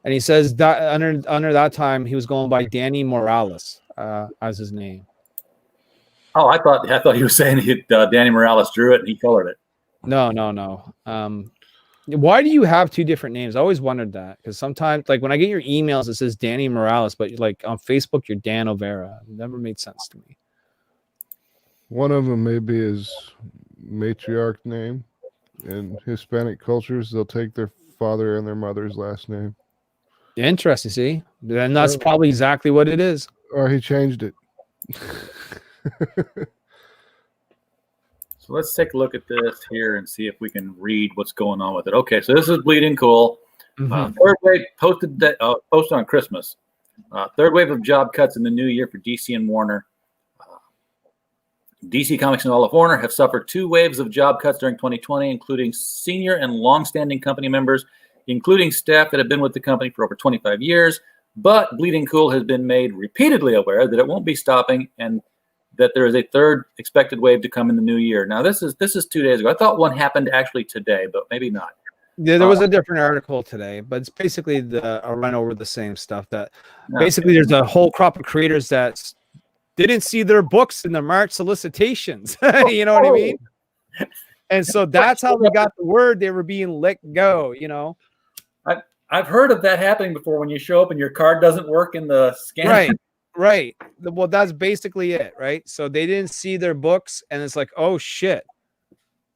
And he says that under that time, he was going by Danny Morales as his name. Oh, I thought he was saying Danny Morales drew it and he colored it. No. Why do you have 2 different names? I always wondered that, because sometimes, like when I get your emails, it says Danny Morales, but like on Facebook, you're Dan Overa. It never made sense to me. One of them may be his matriarch name. In Hispanic cultures, they'll take their father and their mother's last name. Interesting, see? And that's probably exactly what it is. Or he changed it. So let's take a look at this here and see if we can read what's going on with it. Okay, so this is Bleeding Cool. Mm-hmm. Third wave posted on Christmas. Third wave of job cuts in the new year for DC and Warner. DC Comics and all of Warner have suffered 2 waves of job cuts during 2020, including senior and long-standing company members, including staff that have been with the company for over 25 years. But Bleeding Cool has been made repeatedly aware that it won't be stopping and that there is a third expected wave to come in the new year. Now, this is 2 days ago. I thought one happened actually today, but maybe not. Yeah, there was a different article today, but it's basically a run over the same stuff. That basically there's a whole crop of creators that didn't see their books in the March solicitations. You know what I mean? And so that's how we got the word they were being let go, I've heard of that happening before, when you show up and your card doesn't work in the scanner. Right. Well, that's basically it, right? So they didn't see their books, and it's like, oh shit,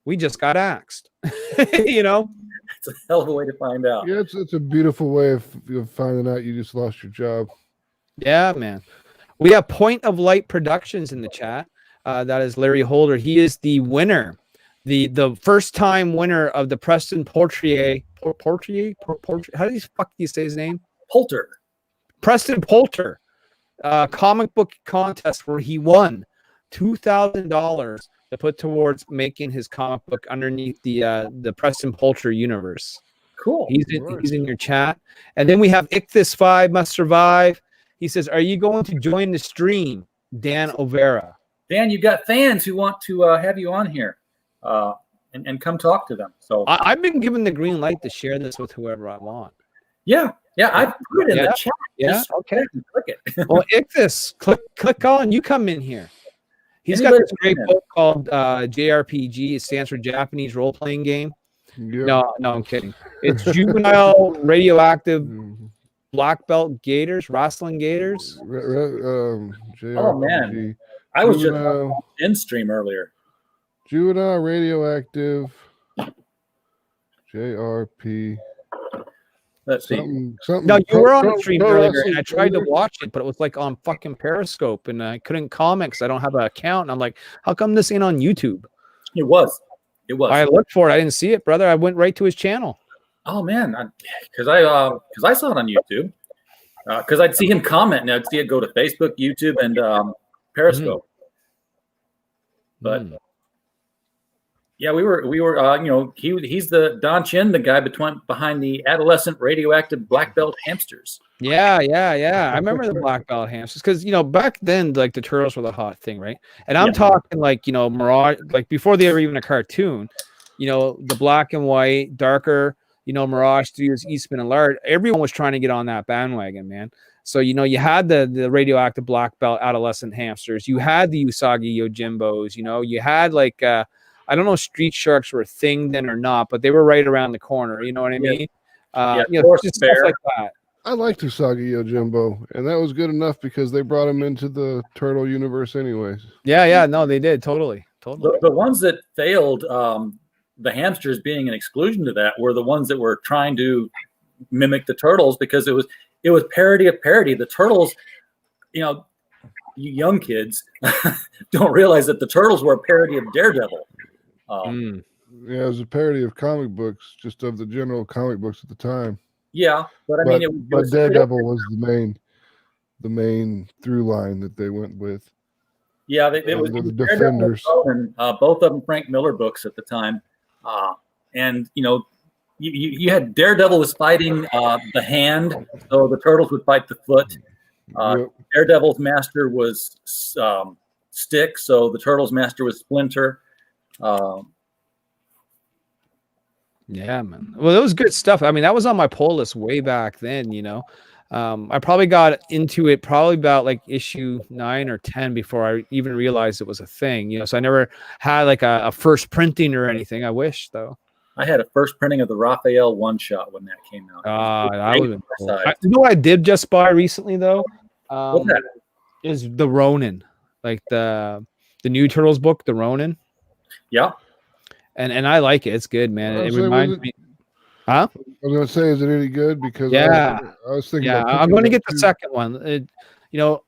we just got axed. It's a hell of a way to find out. Yeah, it's a beautiful way of finding out you just lost your job. Yeah, man. We have Point of Light Productions in the chat. That is Larry Holder. He is the winner, the first time winner of the Preston Poultier. How do you say his name? Poulter. Preston Poulter comic book contest, where he won $2,000 to put towards making his comic book underneath the Preston Poulter universe. Cool. He's in your chat. And then we have Ichthus 5 Must Survive. He says, are you going to join the stream, Dan Overa? Dan, you've got fans who want to have you on here and come talk to them. So I've been given the green light to share this with whoever I want. Yeah, I've put it in the chat. Yeah, just okay. Click it. Well, Ichthus, click on. You come in here. He's got this great book called JRPG. It stands for Japanese Role-Playing Game. Yep. No, I'm kidding. It's Juvenile Radioactive Black Belt Gators, Wrestling Gators. Oh, man. I was just in stream earlier. Juvenile Radioactive JRP. Let's see. Something No, you were on the stream earlier, and I tried to watch it, but it was like on fucking Periscope, and I couldn't comment because I don't have an account. And I'm like, how come this ain't on YouTube? It was. I looked for it. I didn't see it, brother. I went right to his channel. Oh man, because I saw it on YouTube. Because I'd see him comment, and I'd see it go to Facebook, YouTube, and Periscope. But yeah, we were he's the Don Chin, the guy behind the adolescent radioactive black belt hamsters. Yeah. I remember the black belt hamsters because back then, like, the turtles were the hot thing, right? And I'm talking like Mirage, like before they were even a cartoon. The black and white, darker. Mirage Studios, Eastman and Lard. Everyone was trying to get on that bandwagon, man. So you had the radioactive black belt adolescent hamsters. You had the Usagi Yojimbos. You had like I don't know if Street Sharks were a thing then or not, but they were right around the corner. You know what I mean? Just stuff like that. I liked Usagi Yojimbo, and that was good enough because they brought him into the turtle universe anyways. Yeah, no, they did. Totally. The ones that failed, the hamsters being an exclusion to that, were the ones that were trying to mimic the turtles because it was parody of parody. The turtles, you young kids don't realize that the turtles were a parody of Daredevil. Yeah, it was a parody of comic books, just of the general comic books at the time. Yeah, but I mean, but Daredevil was the main through line that they went with. Yeah, it was the Defenders. Both of them Frank Miller books at the time, and you had Daredevil was fighting the hand, so the turtles would fight the foot. Daredevil's master was Stick, so the turtles' master was Splinter. Yeah, man. Well, that was good stuff. I mean, that was on my pull list way back then, I probably got into it probably about like issue 9 or 10 before I even realized it was a thing, so I never had like a first printing or anything. I wish, though. I had a first printing of the Raphael one shot when that came out. That would have been cool. What I did just buy recently, though, is the Ronin, like the new Turtles book, the Ronin. Yeah. And I like it. It's good, man. It reminds me. Huh? I was going to say, is it any good? Because I was thinking. Yeah, I'm going to get the second one.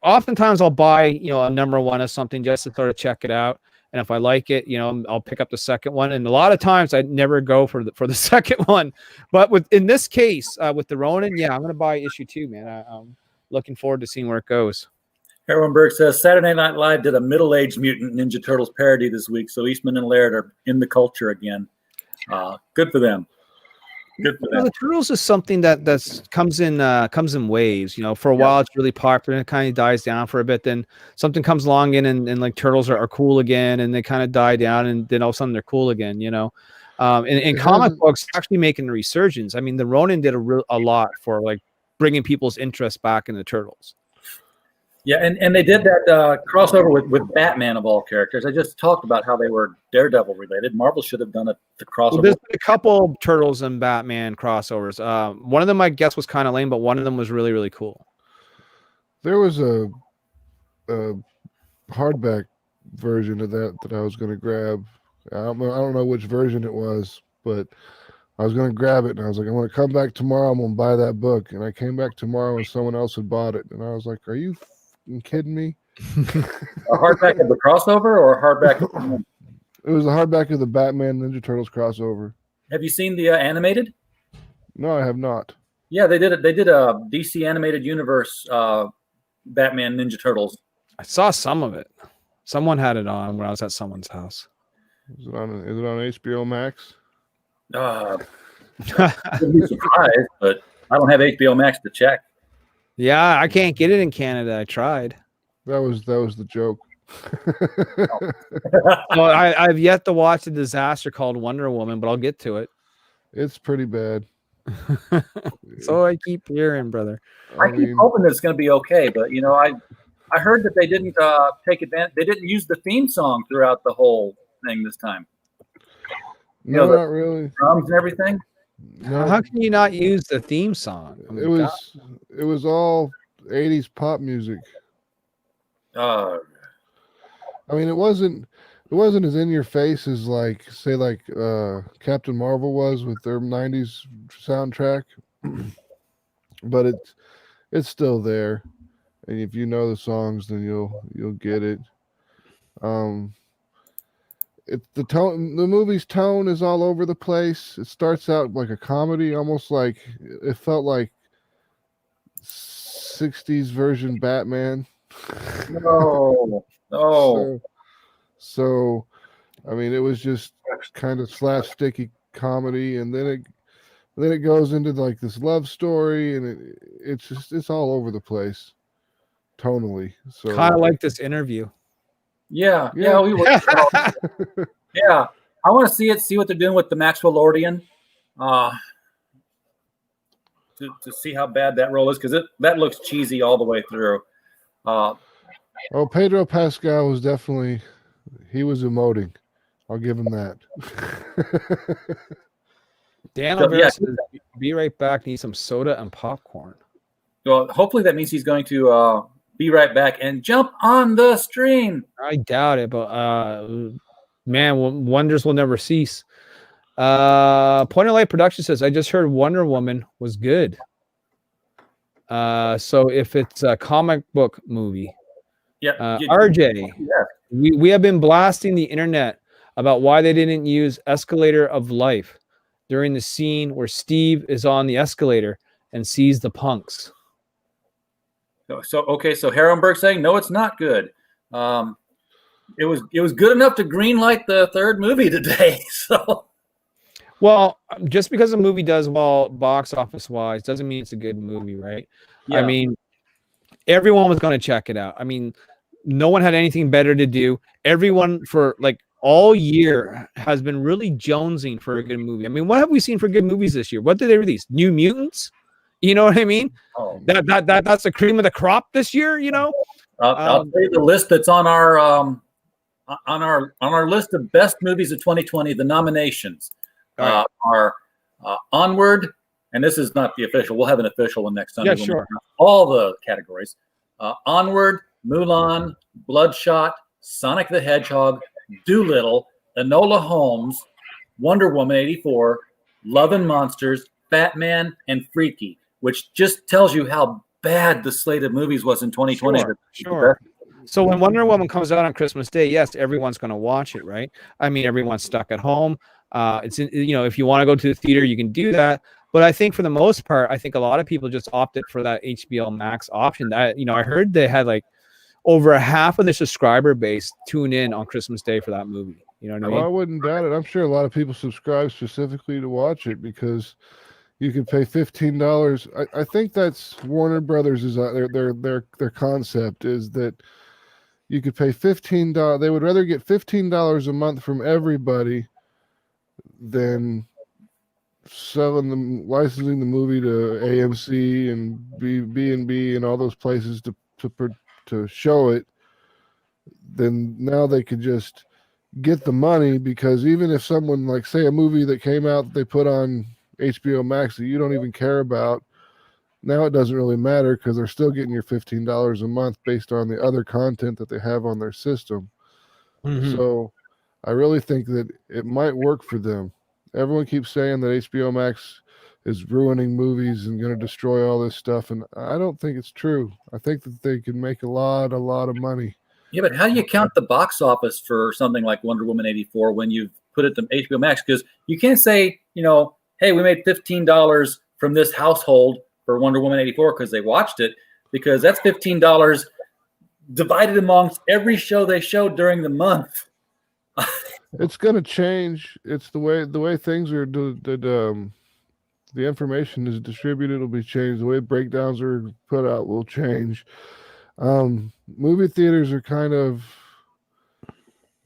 Oftentimes I'll buy, a number one of something just to sort of check it out. And if I like it, I'll pick up the second one. And a lot of times I never go for the second one. But in this case, with the Ronin, I'm going to buy issue 2, man. I'm looking forward to seeing where it goes. Erwin Berg says Saturday Night Live did a middle-aged Mutant Ninja Turtles parody this week, so Eastman and Laird are in the culture again. Good for them. Good for them. The Turtles is something that comes in waves. For a while it's really popular and it kind of dies down for a bit. Then something comes along and like Turtles are cool again, and they kind of die down, and then all of a sudden they're cool again. In comic books, actually making a resurgence. I mean, the Ronin did a lot for like bringing people's interest back in the Turtles. Yeah, and they did that crossover with Batman of all characters. I just talked about how they were Daredevil related. Marvel should have done the crossover. Well, there's been a couple Turtles and Batman crossovers. One of them, I guess, was kind of lame, but one of them was really, really cool. There was a hardback version of that I was going to grab. I don't know which version it was, but I was going to grab it, and I was like, I'm going to come back tomorrow. I'm going to buy that book. And I came back tomorrow, and someone else had bought it, and I was like, are you kidding me? A hardback of the crossover or a hardback? It was the hardback of the Batman Ninja Turtles crossover. Have you seen the animated? No, I have not. Yeah, they did it. They did a DC animated universe Batman Ninja Turtles. I saw some of it. Someone had it on when I was at someone's house. Is it on HBO Max? I'd be surprised, but I don't have HBO Max to check. Yeah, I can't get it in Canada. I tried. That was the joke. Well, I've yet to watch a disaster called Wonder Woman, but I'll get to it. It's pretty bad. So I keep hearing, brother. I keep hoping that it's going to be okay, but I heard that they didn't take advantage. They didn't use the theme song throughout the whole thing this time. No, not really. Drums and everything. No. How can you not use the theme song? I mean, it was all 80s pop music. I mean, it wasn't as in your face as say Captain Marvel was with their 90s soundtrack, but it's still there, and if you know the songs, then you'll get it. The movie's tone is all over the place. It starts out like a comedy, almost like it felt like 60s version Batman. No. So, I mean, it was just kind of slapsticky comedy, and then it goes into like this love story, and it's all over the place, tonally. So kind of like this interview. Yeah, we were. Yeah, I want to see what they're doing with the Maxwell Lordian, to see how bad that role is, because that looks cheesy all the way through. Pedro Pascal was definitely, he was emoting. I'll give him that. Dan So, Rivera says, be right back. Need some soda and popcorn. Well, hopefully that means he's going to be right back and jump on the stream. I doubt it, but man, wonders will never cease. Point of Light Production says, I just heard Wonder Woman was good. So if it's a comic book movie, RJ, we have been blasting the internet about why they didn't use Escalator of Life during the scene where Steve is on the escalator and sees the punks. So Herrenberg saying no, it's not good. It was good enough to greenlight the third movie today. So, well, just because a movie does well box office wise doesn't mean it's a good movie, right? Yeah. I mean, everyone was going to check it out. I mean, no one had anything better to do. Everyone for like all year has been really jonesing for a good movie. I mean, what have we seen for good movies this year? What did they release? New Mutants? You know what I mean? Oh. That's the cream of the crop this year. You know, I'll tell you the list that's on our list of best movies of 2020. The nominations are Onward, and this is not the official. We'll have an official one next Sunday. Yeah, sure. All the categories: Onward, Mulan, Bloodshot, Sonic the Hedgehog, Doolittle, Enola Holmes, Wonder Woman '84, Love and Monsters, Batman, and Freaky. Which just tells you how bad the slate of movies was in 2020. Sure. So when Wonder Woman comes out on Christmas Day, yes, everyone's going to watch it, right? I mean, everyone's stuck at home. It's if you want to go to the theater, you can do that. But I think for the most part, I think a lot of people just opted for that HBO Max option. I heard they had like over half of the subscriber base tune in on Christmas Day for that movie. You know what I mean? Well, I wouldn't doubt it. I'm sure a lot of people subscribe specifically to watch it because you can pay $15. I think that's Warner Brothers is their concept is that you could pay $15. They would rather get $15 a month from everybody than licensing the movie to AMC and B&B and all those places to show it. Then now they could just get the money, because even if someone, like say a movie that came out that they put on HBO Max that you don't even care about, now it doesn't really matter because they're still getting your $15 a month based on the other content that they have on their system. Mm-hmm. So I really think that it might work for them. Everyone keeps saying that HBO Max is ruining movies and going to destroy all this stuff. And I don't think it's true. I think that they can make a lot of money. Yeah, but how do you count the box office for something like Wonder Woman 84 when you've put it to HBO Max? Because you can't say, hey, we made $15 from this household for Wonder Woman 84 because they watched it, because that's $15 divided amongst every show they showed during the month. It's going to change. It's the way things are. The information is distributed will be changed. The way breakdowns are put out will change. Movie theaters are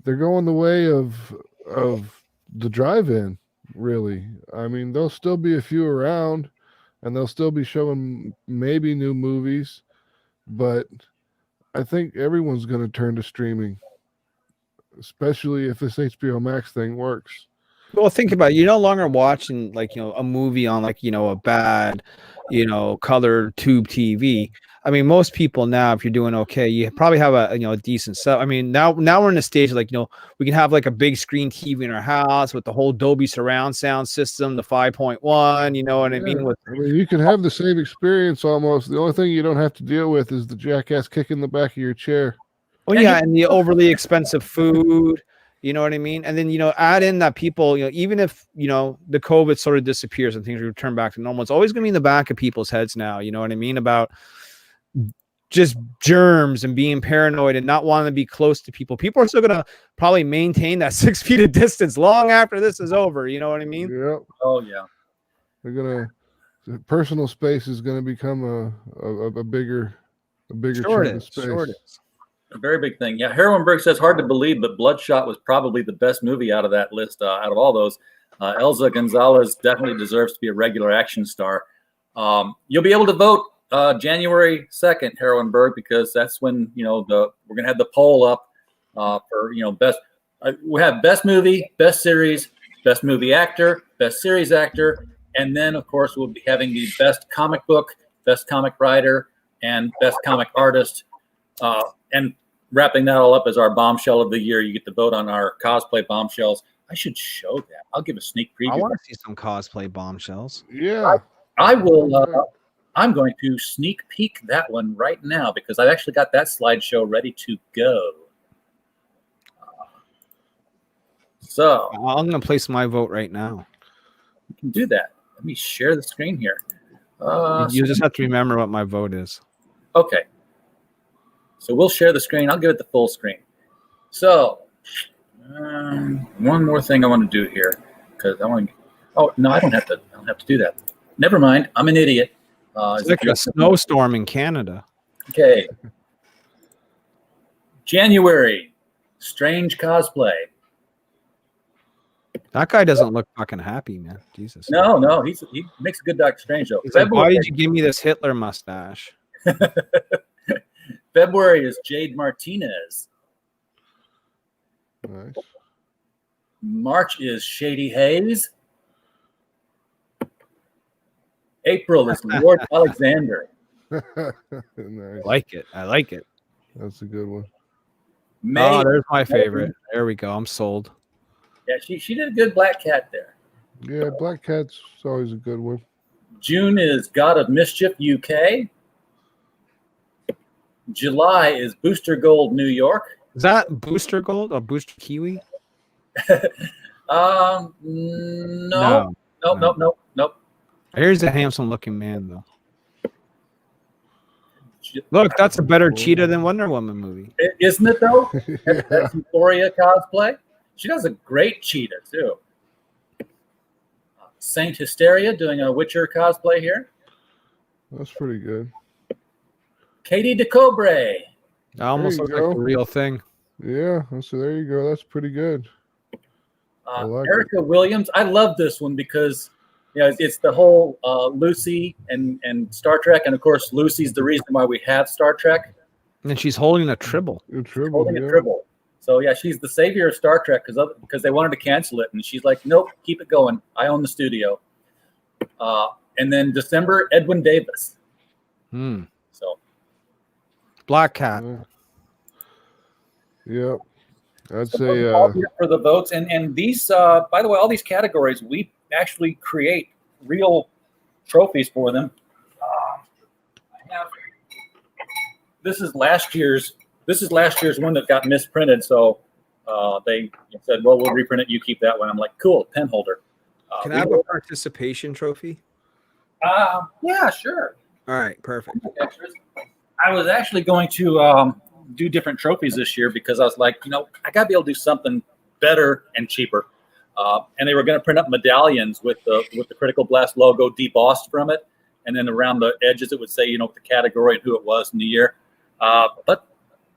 they're going the way of the drive-in, really. I mean, there'll still be a few around, and they'll still be showing maybe new movies, but I think everyone's going to turn to streaming, especially if this HBO Max thing works. Well, think about it. You're no longer watching a movie on a bad, color tube TV. I mean, most people now, if you're doing okay, you probably have a decent set. I mean, now we're in a stage we can have a big screen TV in our house with the whole Dolby surround sound system, the 5.1. You know what I mean? I mean, you can have the same experience almost. The only thing you don't have to deal with is the jackass kicking the back of your chair. Oh yeah, and the overly expensive food. You know what I mean? And then, add in that people, even if, the COVID sort of disappears and things return back to normal, it's always going to be in the back of people's heads now. You know what I mean? About just germs and being paranoid and not wanting to be close to people. People are still going to probably maintain that 6 feet of distance long after this is over. You know what I mean? Yeah. Oh, yeah. Personal space is going to become a bigger Sure chunk of space. Sure it is. A very big thing. Yeah, Heroinberg says, hard to believe, but Bloodshot was probably the best movie out of that list, out of all those. Elza Gonzalez definitely deserves to be a regular action star. You'll be able to vote January 2nd, Heroinberg, because that's when, we're going to have the poll up for, best. We have best movie, best series, best movie actor, best series actor, and then, of course, we'll be having the best comic book, best comic writer, and best comic artist. And wrapping that all up as our bombshell of the year. You get to vote on our cosplay bombshells. I should show that. I'll give a sneak preview. I want to see some cosplay bombshells. Yeah. I will. I'm going to sneak peek that one right now because I've actually got that slideshow ready to go. So I'm going to place my vote right now. You can do that. Let me share the screen here. You just have to remember what my vote is. Okay. So we'll share the screen. I'll give it the full screen. So one more thing I want to do here because I want to. Oh no, I don't have to do that. Never mind. I'm an idiot. It's like a snowstorm in Canada. Okay. January, strange cosplay. That guy doesn't look fucking happy, man. Jesus. No, he makes a good Doctor Strange though. He's like, why did you give me this Hitler mustache? February is Jade Martinez. Nice. March is Shady Hayes. April is Lord Alexander. Nice. I like it. That's a good one. May, oh, there's my favorite. There we go. I'm sold. Yeah, she did a good Black Cat there. Yeah, Black Cat's always a good one. June is God of Mischief UK. July is Booster Gold New York. Is that Booster Gold or Booster Kiwi? No. Nope. Here's a handsome looking man though. Look, that's a better cheetah than Wonder Woman movie. Isn't it though? That's Euphoria cosplay. She does a great cheetah too. Saint Hysteria doing a Witcher cosplay here. That's pretty good. Katie DeCobre. That almost looks like the real thing. Yeah, so there you go. That's pretty good. Like Erica Williams. I love this one because it's the whole Lucy and Star Trek, and of course Lucy's the reason why we have Star Trek. And she's holding a tribble. A tribble. So yeah, she's the savior of Star Trek because they wanted to cancel it, and she's like, nope, keep it going. I own the studio. And then December, Edwin Davis. So Black Cat. Yep. I'd so say for the votes, and these by the way, all these categories we actually create real trophies for them. This is last year's one that got misprinted. So they said, "Well, we'll reprint it. You keep that one." I'm like, "Cool, pen holder." Can I have a participation trophy? Yeah, sure. All right, perfect. I was actually going to do different trophies this year because I was like, I got to be able to do something better and cheaper. And they were going to print up medallions with the Critical Blast logo debossed from it, and then around the edges it would say, the category and who it was in the year. But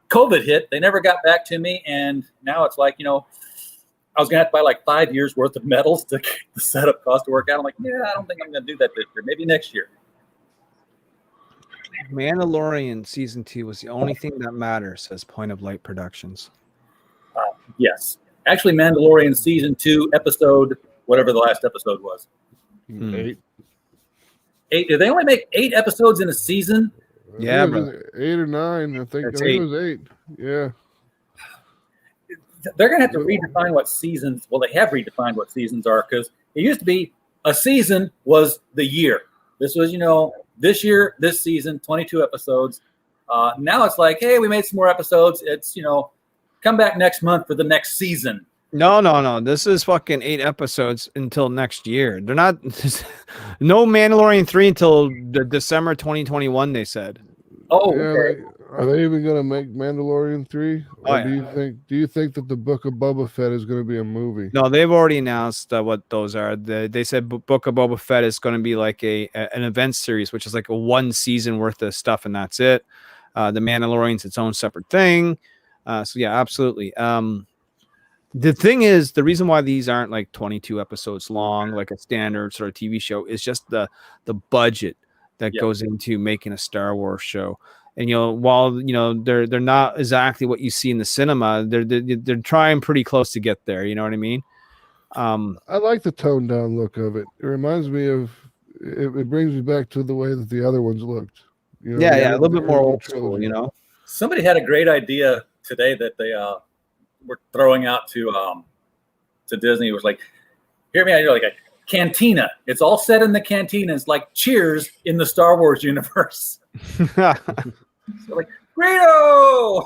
COVID hit; they never got back to me, and now it's like, I was going to have to buy like 5 years worth of medals to the setup cost to work out. I'm like, yeah, I don't think I'm going to do that this year. Maybe next year. Mandalorian season 2 was the only thing that matters, says Point of Light Productions. Yes. Actually, Mandalorian season 2 episode, whatever the last episode was. 8. Did they only make 8 episodes in a season? Yeah, brother. 8 or 9. I think it was 8. Yeah. They're going to have to redefine what seasons. Well, they have redefined what seasons are, because it used to be a season was the year. This was, this year, this season, 22 episodes. Now it's like, hey, we made some more episodes. It's, come back next month for the next season. No. This is fucking 8 episodes until next year. They're not no Mandalorian 3 until December 2021, they said. Oh, yeah, okay. Are they even going to make Mandalorian 3? Or yeah. do you think that the Book of Boba Fett is going to be a movie? No, they've already announced what those are. They said Book of Boba Fett is going to be like an event series, which is like a 1 season worth of stuff, and that's it. The Mandalorian's its own separate thing. So yeah, absolutely. The thing is, the reason why these aren't like 22 episodes long, like a standard sort of TV show, is just the budget that goes into making a Star Wars show. And while they're not exactly what you see in the cinema, they're trying pretty close to get there. You know what I mean? I like the toned down look of it. It reminds me of it brings me back to the way that the other ones looked. Yeah, a little bit more old school. Somebody had a great idea today that they were throwing out to Disney. It was like, hear me out, like a cantina. It's all set in the cantina. It's like Cheers in the Star Wars universe. So like, Greedo!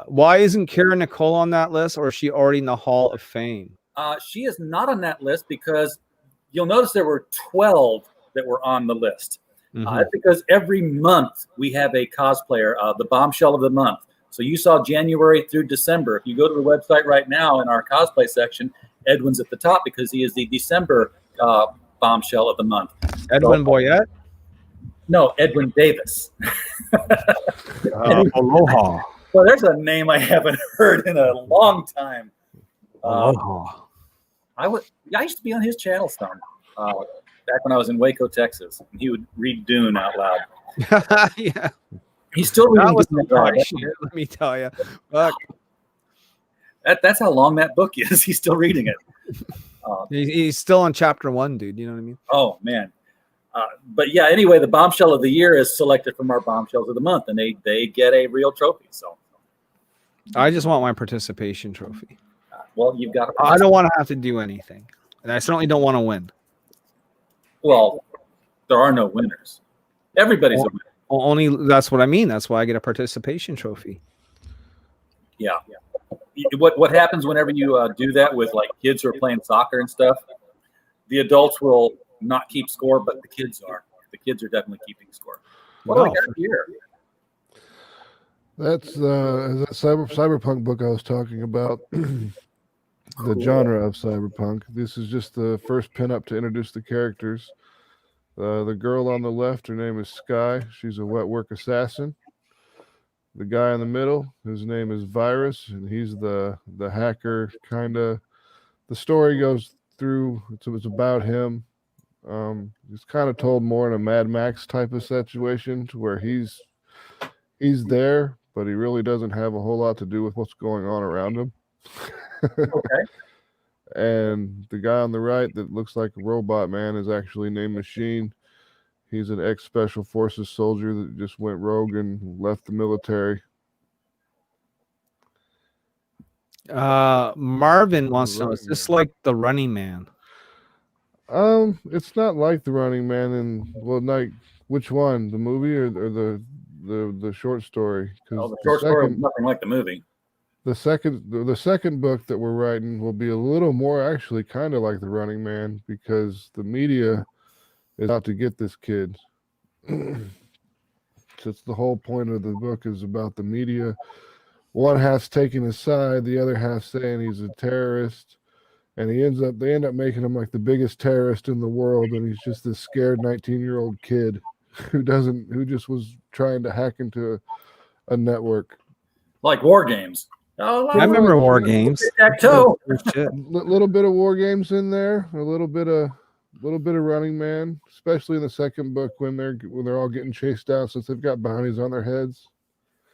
Why isn't Kara Nicole on that list, or is she already in the Hall of Fame? She is not on that list because you'll notice there were 12 that were on the list. That's because every month we have a cosplayer, the bombshell of the month. So you saw January through December. If you go to the website right now in our cosplay section, Edwin's at the top because he is the December bombshell of the month. Edwin Boyette? No, Edwin Davis. Aloha. Well, there's a name I haven't heard in a long time. Aloha. I used to be on his channel some back when I was in Waco, Texas. And he would read Dune out loud. Yeah. He's still reading That was Dune. shit, let me tell you. Fuck. That's how long that book is. He's still reading it. He's still on chapter 1, dude. You know what I mean? Oh, man. But yeah, anyway, the bombshell of the year is selected from our bombshells of the month, and they get a real trophy. So I just want my participation trophy. Well, you've got to. I don't want to have to do anything, and I certainly don't want to win. Well, there are no winners. Everybody's a winner. Only that's what I mean. That's why I get a participation trophy. Yeah. What happens whenever you do that with like kids who are playing soccer and stuff? The adults will not keep score, but the kids are. The kids are definitely keeping score. What do we got here? That's that cyberpunk book I was talking about. The genre of cyberpunk. This is just the first pinup to introduce the characters. The girl on the left, her name is Sky. She's a wet work assassin. The guy in the middle, his name is Virus, and he's the hacker kind of. The story goes through. It's about him. He's kind of told more in a Mad Max type of situation, to where he's there, but he really doesn't have a whole lot to do with what's going on around him. Okay. And the guy on the right that looks like a robot man is actually named Machine. He's an ex-special forces soldier that just went rogue and left the military. Marvin wants to know, is this like the Running Man? It's not like The Running Man, and well, like which one, the movie or the short story? Oh, Because the short story was nothing like the movie. the second book that we're writing will be a little more actually kind of like The Running Man, because the media is out to get this kid. So it's the whole point of the book is about the media. One half's taking his side, the other half saying he's a terrorist, and they end up making him like the biggest terrorist in the world, and he's just this scared 19-year-old kid who just was trying to hack into a network. Like War Games. Oh, I remember War Games. Tic-tac-toe. Little bit of War Games in there, a little bit of Running Man, especially in the second book when they're all getting chased down since they've got bounties on their heads.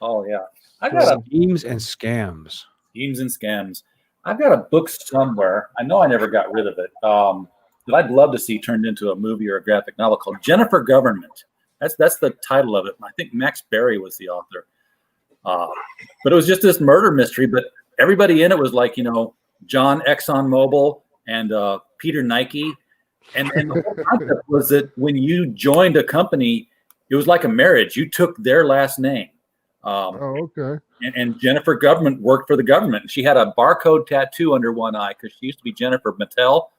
Oh yeah, I got Schemes and scams. Schemes and Scams. I've got a book somewhere. I know I never got rid of it. That I'd love to see turned into a movie or a graphic novel called Jennifer Government. That's the title of it. I think Max Berry was the author. But it was just this murder mystery. But everybody in it was like, John ExxonMobil and Peter Nike. And the whole concept was that when you joined a company, it was like a marriage. You took their last name. Okay. And Jennifer Government worked for the government. She had a barcode tattoo under one eye because she used to be Jennifer Mattel.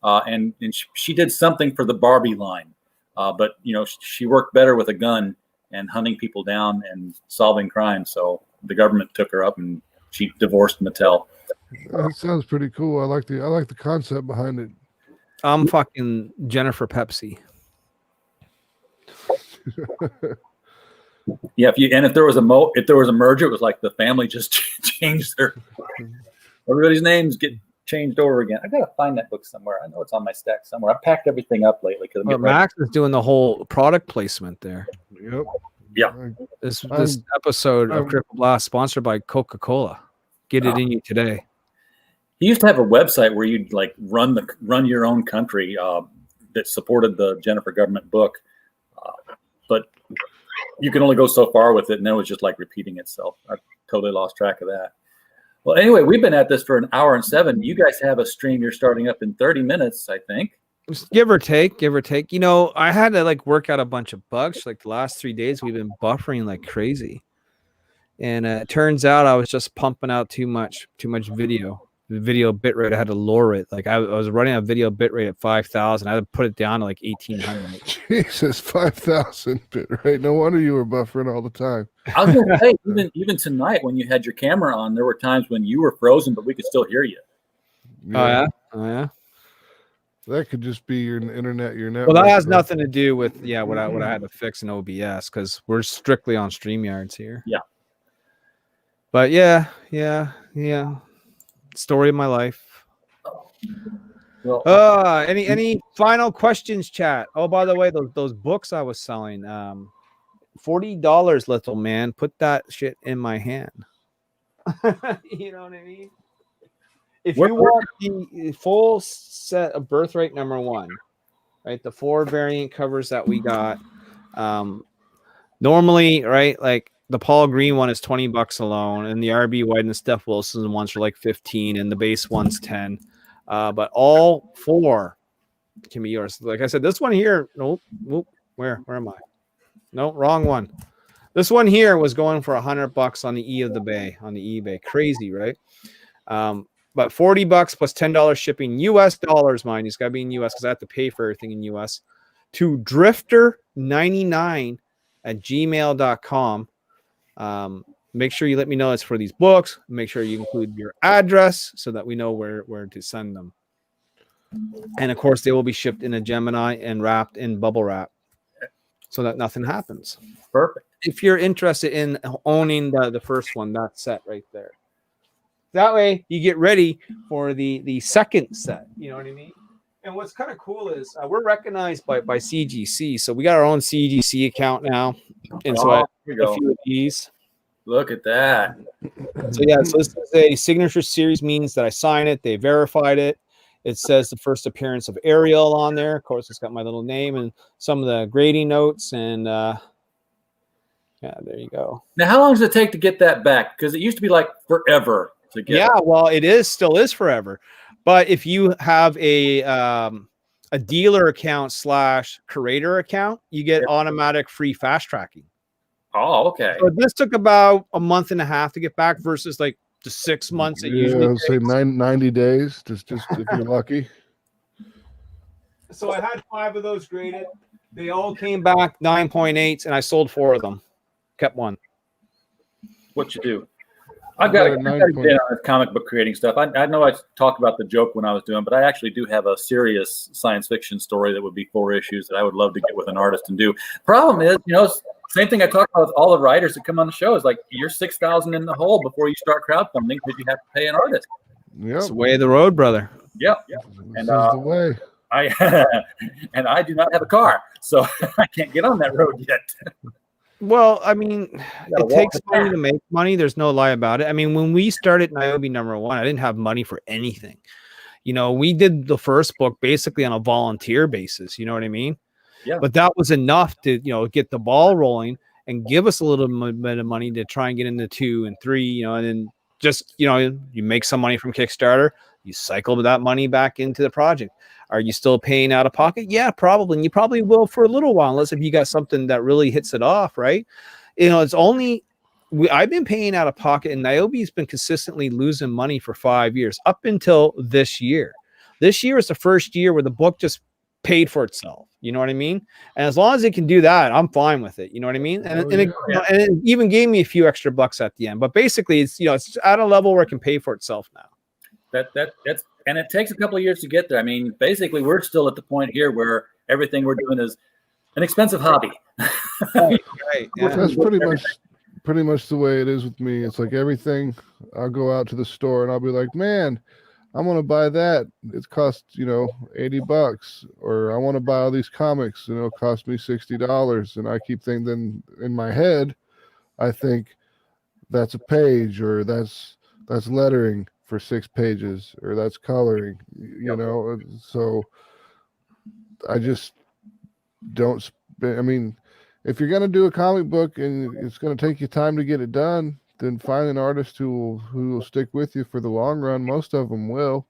And she did something for the Barbie line. But, she worked better with a gun and hunting people down and solving crimes. So the government took her up and she divorced Mattel. That sounds pretty cool. I like the concept behind it. I'm fucking Jennifer Pepsi. Yeah, if there was a merger, it was like the family just changed everybody's names get changed over again. I gotta find that book somewhere. I know it's on my stack somewhere. I packed everything up lately because Max is doing the whole product placement there. Yep. Yeah. This episode of Triple Blast sponsored by Coca-Cola. Get it in you today. He used to have a website where you'd like run your own country that supported the Jennifer Government book, but you can only go so far with it, and then it was just like repeating itself. I totally lost track of that. Well, anyway, we've been at this for an hour and 7. You guys have a stream you're starting up in 30 minutes, I think. Give or take. I had to work out a bunch of bugs. Like the last 3 days, we've been buffering like crazy, and it turns out I was just pumping out too much video. The video bitrate, I had to lower it. Like I was running a video bitrate at 5,000. I had to put it down to like 1,800. Jesus, 5,000 bitrate. No wonder you were buffering all the time. I was going to say, even tonight when you had your camera on, there were times when you were frozen, but we could still hear you. Yeah. Oh yeah. That could just be your internet, your network. Well, that has nothing to do with what I had to fix in OBS because we're strictly on StreamYards here. Yeah. But yeah. Story of my life. Well, any final questions, chat? Oh, by the way, those books I was selling, $40, little man. Put that shit in my hand. You know what I mean? If you want the full set of Birthright #1, right? The 4 variant covers that we got. Normally, right, like the Paul Green one is $20 alone, and the RB White and the Steph Wilson ones are like $15, and the base one's $10. But all 4 can be yours. Like I said, this one here, nope. Where am I? No, wrong one. This one here was going for $100 on the on the eBay. Crazy, right? But $40 plus $10 shipping, US dollars, mind. It's got to be in US because I have to pay for everything in US. To drifter99@gmail.com. Make sure you let me know it's for these books. Make sure you include your address so that we know where to send them. And of course, they will be shipped in a Gemini and wrapped in bubble wrap so that nothing happens. Perfect. If you're interested in owning the first one, that set right there. That way you get ready for the second set. You know what I mean? And what's kind of cool is we're recognized by CGC. So we got our own CGC account now. And so I have a few of these. Look at that. So yeah, so this is a signature series, means that I sign it. They verified it. It says the first appearance of Ariel on there. Of course, it's got my little name and some of the grading notes. And yeah, there you go. Now, how long does it take to get that back? Because it used to be like forever to get. Yeah, well, it still is forever. But if you have a a dealer account / curator account, you get automatic free fast tracking. Oh, okay. So this took about a month and a half to get back versus like the 6 months it usually I would say takes. 90 days, just if you're lucky. So I had 5 of those graded. They all came back 9.8s, and I sold 4 of them. Kept 1. What you do? I've got a bit on comic book creating stuff. I know I talked about the joke when I was doing, but I actually do have a serious science fiction story that would be 4 issues that I would love to get with an artist and do. Problem is, same thing I talk about with all the writers that come on the show is like you're 6,000 in the hole before you start crowdfunding because you have to pay an artist. Yep. It's the way of the road, brother. Yep. And the way. I do not have a car, so I can't get on that road yet. Well, I mean, it takes money to make money. There's no lie about it. I mean, when we started Nyobi #1, I didn't have money for anything. We did the first book basically on a volunteer basis. You know what I mean? Yeah. But that was enough to, get the ball rolling and give us a little bit of money to try and get into 2 and 3, and then just, you make some money from Kickstarter, you cycle that money back into the project. Are you still paying out of pocket? Yeah, probably. And you probably will for a little while, unless if you got something that really hits it off, right? It's only, I've been paying out of pocket, and Nyobi's been consistently losing money for 5 years, up until this year. This year is the first year where the book just paid for itself. You know what I mean? And as long as it can do that, I'm fine with it. You know what I mean? And it even gave me a few extra bucks at the end. But basically, it's it's at a level where it can pay for itself now. That's and it takes a couple of years to get there. I mean, basically, we're still at the point here where everything we're doing is an expensive hobby. Right. Yeah. That's pretty much the way it is with me. It's like everything. I'll go out to the store and I'll be like, man, I want to buy that. It costs $80, or I want to buy all these comics. It'll cost me $60, and I keep thinking in my head, I think that's a page, or that's lettering for 6 pages, or that's coloring. So I just don't. I mean, if you're gonna do a comic book and it's gonna take you time to get it done, then find an artist who will stick with you for the long run. Most of them will.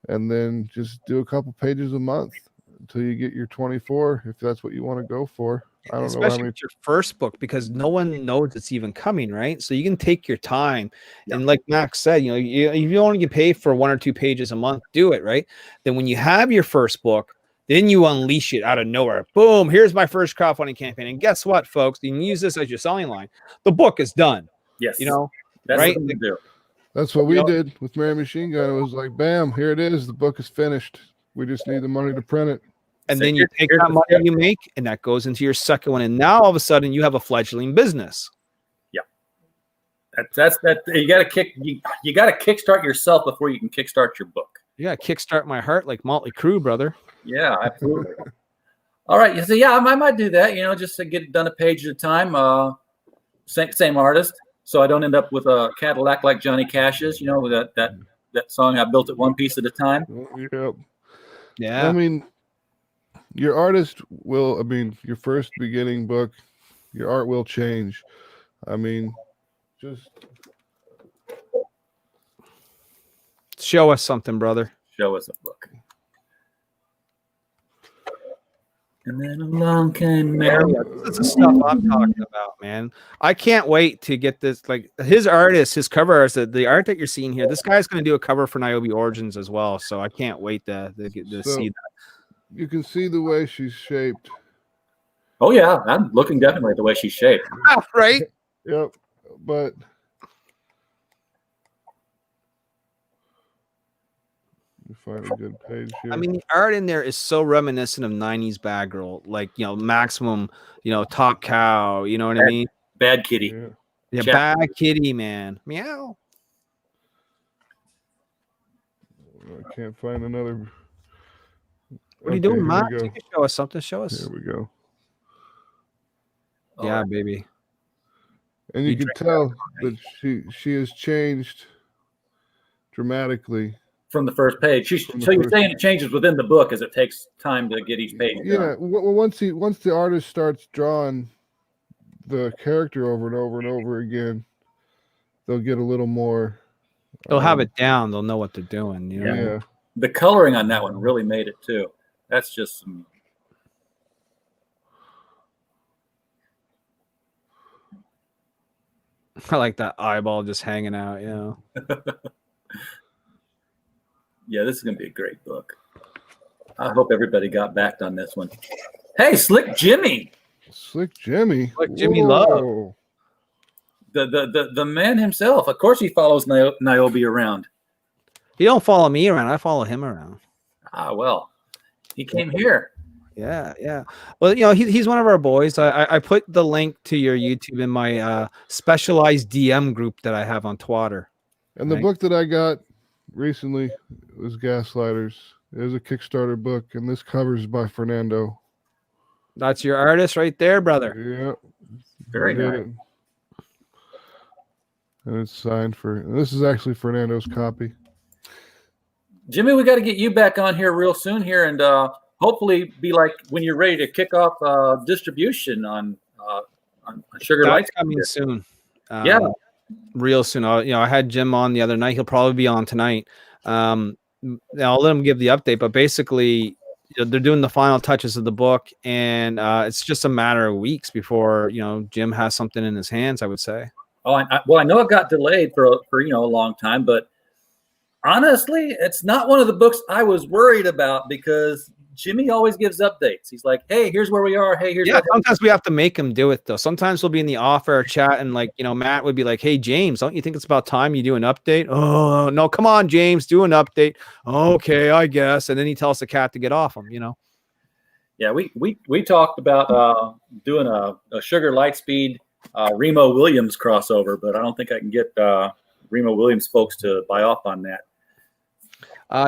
And then just do a couple pages a month until you get your 24, if that's what you want to go for. I don't know. Especially with your first book, because no one knows it's even coming, right? So you can take your time. Yeah. And like Max said, if you only get paid for 1 or 2 pages a month, do it, right? Then when you have your first book, then you unleash it out of nowhere. Boom, here's my first crowdfunding campaign. And guess what, folks? You can use this as your selling line. The book is done. Yes. That's right? What we do. That's what we did with Mary Machine Gun. It was like, bam, here it is. The book is finished. We just need the money to print it. And then you take that money you make, and that goes into your second one. And now all of a sudden you have a fledgling business. Yeah. That's you gotta kickstart yourself before you can kickstart your book. Yeah, kickstart my heart like Motley Crue, brother. Yeah, absolutely. All right. So yeah, I might do that, just to get it done a page at a time. Same artist. So I don't end up with a Cadillac like Johnny Cash's, with that song, I built it one piece at a time. Yep. Yeah. I mean, your artist will, your first beginning book, your art will change. I mean, just show us something, brother. Show us a book. And then along came Mary. That's the stuff I'm talking about, man. I can't wait to get this. Like his cover artist, the art that you're seeing here. This guy's going to do a cover for Nyobi Origins as well. So I can't wait to see that. You can see the way she's shaped. Oh yeah, I'm looking definitely at the way she's shaped. Right? Yep. But find a good page here. I mean, the art in there is so reminiscent of 90s Bad Girl, like Maximum, Top Cow, you know what I mean? Bad Kitty. Yeah, Bad Kitty, man. Meow. I can't find another. What are you doing, Matt? You can show us something. Show us. Here we go. Yeah, baby. And you can tell that she has changed dramatically. From the first page. So you're saying it changes within the book as it takes time to get each page done. Yeah, well, once the artist starts drawing the character over and over and over again, they'll get a little more. They'll have it down. They'll know what they're doing. Yeah. The coloring on that one really made it too. That's just some. I like that eyeball just hanging out. Yeah. Yeah, this is gonna be a great book. I hope everybody got backed on this one. Hey, Slick Jimmy. Slick Jimmy. Slick Jimmy Love. Whoa. The man himself. Of course, he follows Nyobi around. He don't follow me around. I follow him around. Ah, well, he came here. Yeah, yeah. Well, you know, he's one of our boys. I put the link to your YouTube in my specialized DM group that I have on Twitter. And the book that I got recently was Gaslighters. It was a Kickstarter book, and this cover is by Fernando. That's your artist right there, brother. Yeah. Very nice. And it's signed and this is actually Fernando's copy. Jimmy, we got to get you back on here real soon here, and hopefully be like when you're ready to kick off distribution on Sugar That's Lights. coming soon. Yeah, real soon. I had Jim on the other night. He'll probably be on tonight. I'll let him give the update, but basically they're doing the final touches of the book, and it's just a matter of weeks before Jim has something in his hands, I would say. Oh, I know it got delayed for a long time, but honestly, it's not one of the books I was worried about because Jimmy always gives updates. He's like, "Hey, here's where we are. Hey, here's." Yeah, sometimes we have to make him do it though. Sometimes we'll be in the off-air chat, and Matt would be like, "Hey, James, don't you think it's about time you do an update?" "Oh no, come on, James, do an update." "Okay, I guess." And then he tells the cat to get off him. Yeah, we talked about doing a Sugar Lightspeed Remo Williams crossover, but I don't think I can get Remo Williams folks to buy off on that.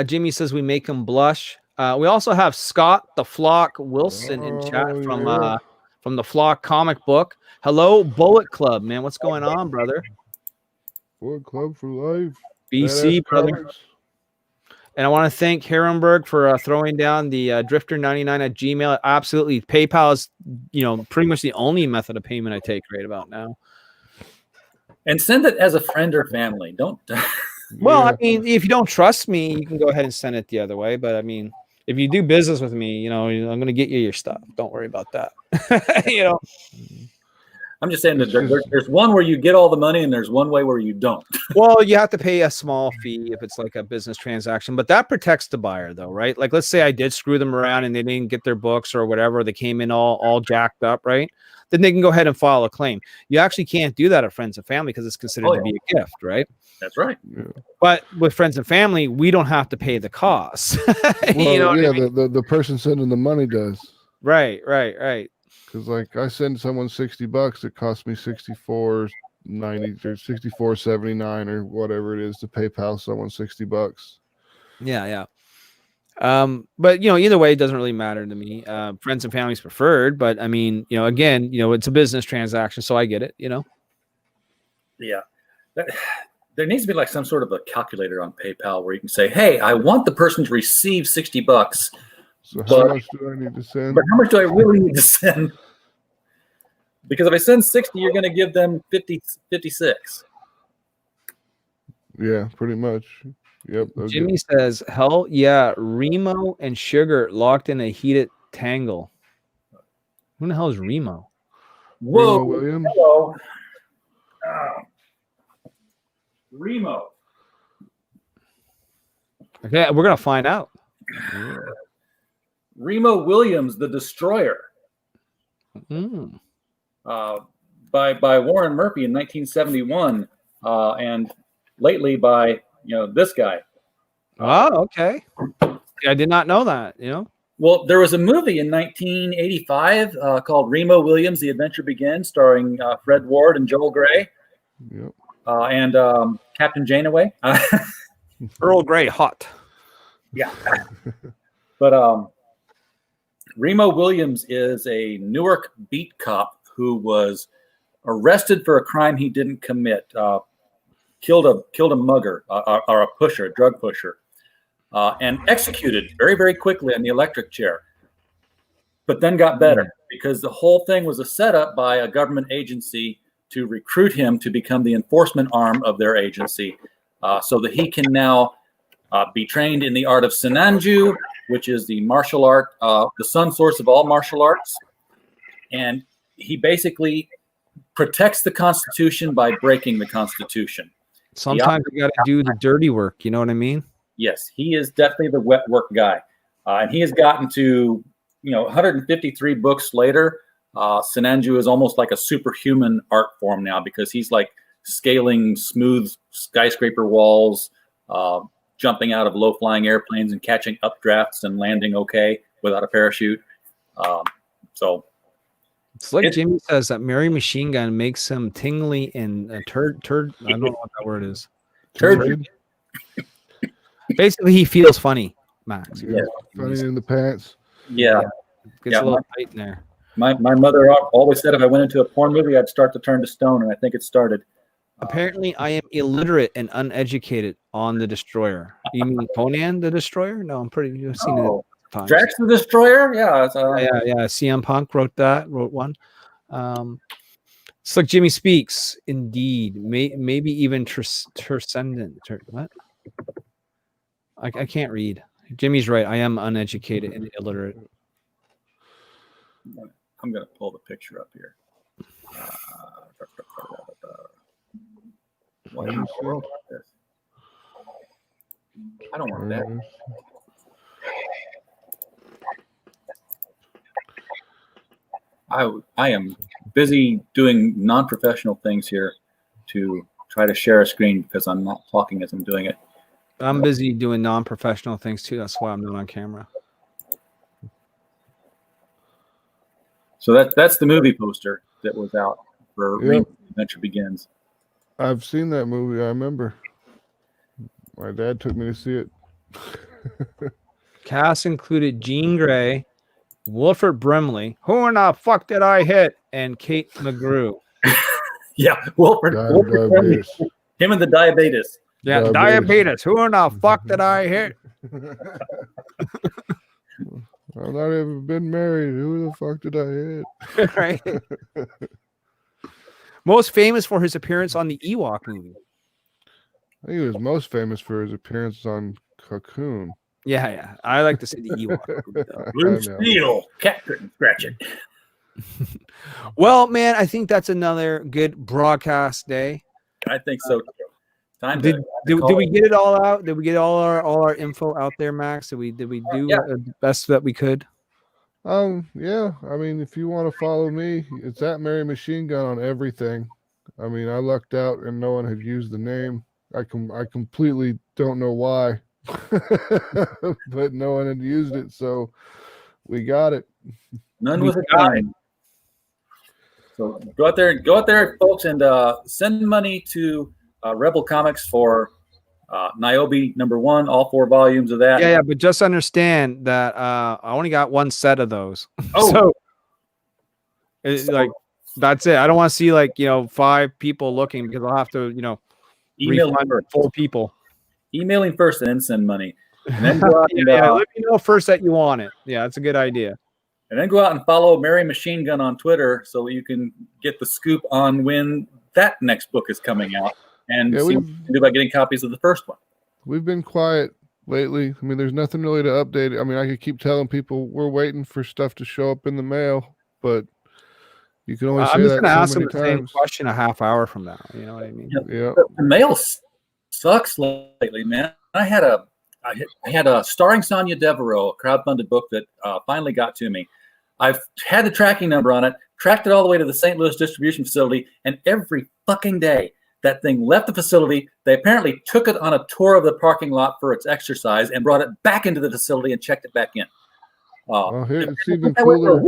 Jimmy says we make him blush. We also have Scott the Flock Wilson in chat from the Flock comic book. Hello, Bullet Club, man. What's going on, brother? Bullet Club for life. BC, brother. Comics. And I want to thank Herrenberg for throwing down the Drifter99 at Gmail. Absolutely. PayPal is, pretty much the only method of payment I take right about now. And send it as a friend or family. Don't. Well, I mean, if you don't trust me, you can go ahead and send it the other way. But I mean, if you do business with me, I'm going to get you your stuff. Don't worry about that. I'm just saying that there's one where you get all the money and there's one way where you don't. Well, you have to pay a small fee if it's like a business transaction, but that protects the buyer though, right? Like, let's say I did screw them around and they didn't get their books or whatever. They came in all jacked up, right? Then they can go ahead and file a claim. You actually can't do that at friends and family because it's considered to be a gift, right? That's right. Yeah. But with friends and family, we don't have to pay the costs. Well, I mean? the person sending the money does. Right. Because I send someone $60, it costs me $64.90 or $64.79 or whatever it is to PayPal someone $60. Yeah. But either way, it doesn't really matter to me. Friends and family's preferred, but I mean, again, it's a business transaction, so I get it. Yeah. There needs to be like some sort of a calculator on PayPal where you can say, "Hey, I want the person to receive $60. So how much do I need to send? But how much do I really need to send? Because if I send 60, you're going to give them 56. Yeah, pretty much. Yep. Jimmy says, "Hell yeah, Remo and Sugar locked in a heated tangle." Who the hell is Remo? Whoa, Remo Williams. hello. Remo. Okay, we're gonna find out. Yeah. Remo Williams, the Destroyer, by Warren Murphy in 1971, and lately by this guy. Oh, okay. I did not know that. Well, there was a movie in 1985 called Remo Williams: The Adventure Begins, starring Fred Ward and Joel Grey. Yep. And Captain Janeway. Earl Grey, hot. Yeah. But Remo Williams is a Newark beat cop who was arrested for a crime he didn't commit. Killed a mugger or a pusher, a drug pusher, and executed very, very quickly on the electric chair. But then got better because the whole thing was a setup by a government agency to recruit him to become the enforcement arm of their agency, so that he can now be trained in the art of Sinanju which is the martial art, the sun source of all martial arts. And he basically protects the Constitution by breaking the Constitution. Sometimes you got to do the dirty work. You know what I mean? Yes, he is definitely the wet work guy. And he has gotten to, 153 books later. Sinanju is almost like a superhuman art form now, because he's like scaling smooth skyscraper walls, jumping out of low-flying airplanes and catching updrafts and landing okay without a parachute. So it's like Jimmy says that Mary Machine Gun makes him tingly and turd. I don't know what that word is. Turd. Basically, he feels funny, Max. Yeah. Funny in the pants. Yeah. Gets a little tight in there. My mother always said if I went into a porn movie, I'd start to turn to stone, and I think it started. Apparently, I am illiterate and uneducated on the Destroyer. You mean Conan the Destroyer? No, I'm pretty. I've seen it times. Drax the Destroyer? Yeah. Yeah. CM Punk wrote one. It's like Jimmy Speaks. Indeed. Maybe even Transcendent. What? I can't read. Jimmy's right. I am uneducated and illiterate. I'm going to pull the picture up here. What in the world is this? I don't want that. I am busy doing non-professional things here to try to share a screen because I'm not talking as I'm doing it. I'm busy doing non-professional things too. That's why I'm not on camera. So that's the movie poster that was out for Remo Adventure Begins. I've seen that movie. I remember. My dad took me to see it. Cast included Jean Grey, Wilford Brimley, who in the fuck did I hit, and Kate McGrew. Yeah, Wilford Brimley. Him and the diabetes. Yeah, diabetes. Who in the fuck did I hit? I've not even been married. Who the fuck did I hit? Right. Most famous for his appearance on the Ewok movie. I think he was most famous for his appearance on Cocoon. Yeah. I like to say the Ewok movie, though. Blue Steel. Cat couldn't scratch it. Well, man, I think that's another good broadcast day. I think so. Did we get it all out? Did we get all our info out there, Max? Did we do the best that we could? Yeah. I mean, if you want to follow me, it's at Mary Machine Gun on everything. I mean, I lucked out and no one had used the name. I completely don't know why, but no one had used it, so we got it. None was a time. So go out there, folks, and send money to Rebel Comics for Nyobi #1, all 4 volumes of that. Yeah, but just understand that I only got one set of those. Oh. So it's like that's it. I don't want to see 5 people looking, because I'll have to, email 4 people. Emailing first and then send money. And then go out and, let me know first that you want it. Yeah, that's a good idea. And then go out and follow Mary Machine Gun on Twitter so you can get the scoop on when that next book is coming out. And see what you can do by getting copies of the first one. We've been quiet lately. I mean, there's nothing really to update. I mean, I could keep telling people we're waiting for stuff to show up in the mail, but you can only say that. I'm just going to ask them the same question a half hour from now. You know what I mean? Yeah. The mail sucks lately, man. I had a starring Sonia Devereaux, a crowdfunded book that finally got to me. I've had the tracking number on it, tracked it all the way to the St. Louis distribution facility, and every fucking day that thing left the facility. They apparently took it on a tour of the parking lot for its exercise and brought it back into the facility and checked it back in. It's even cooler.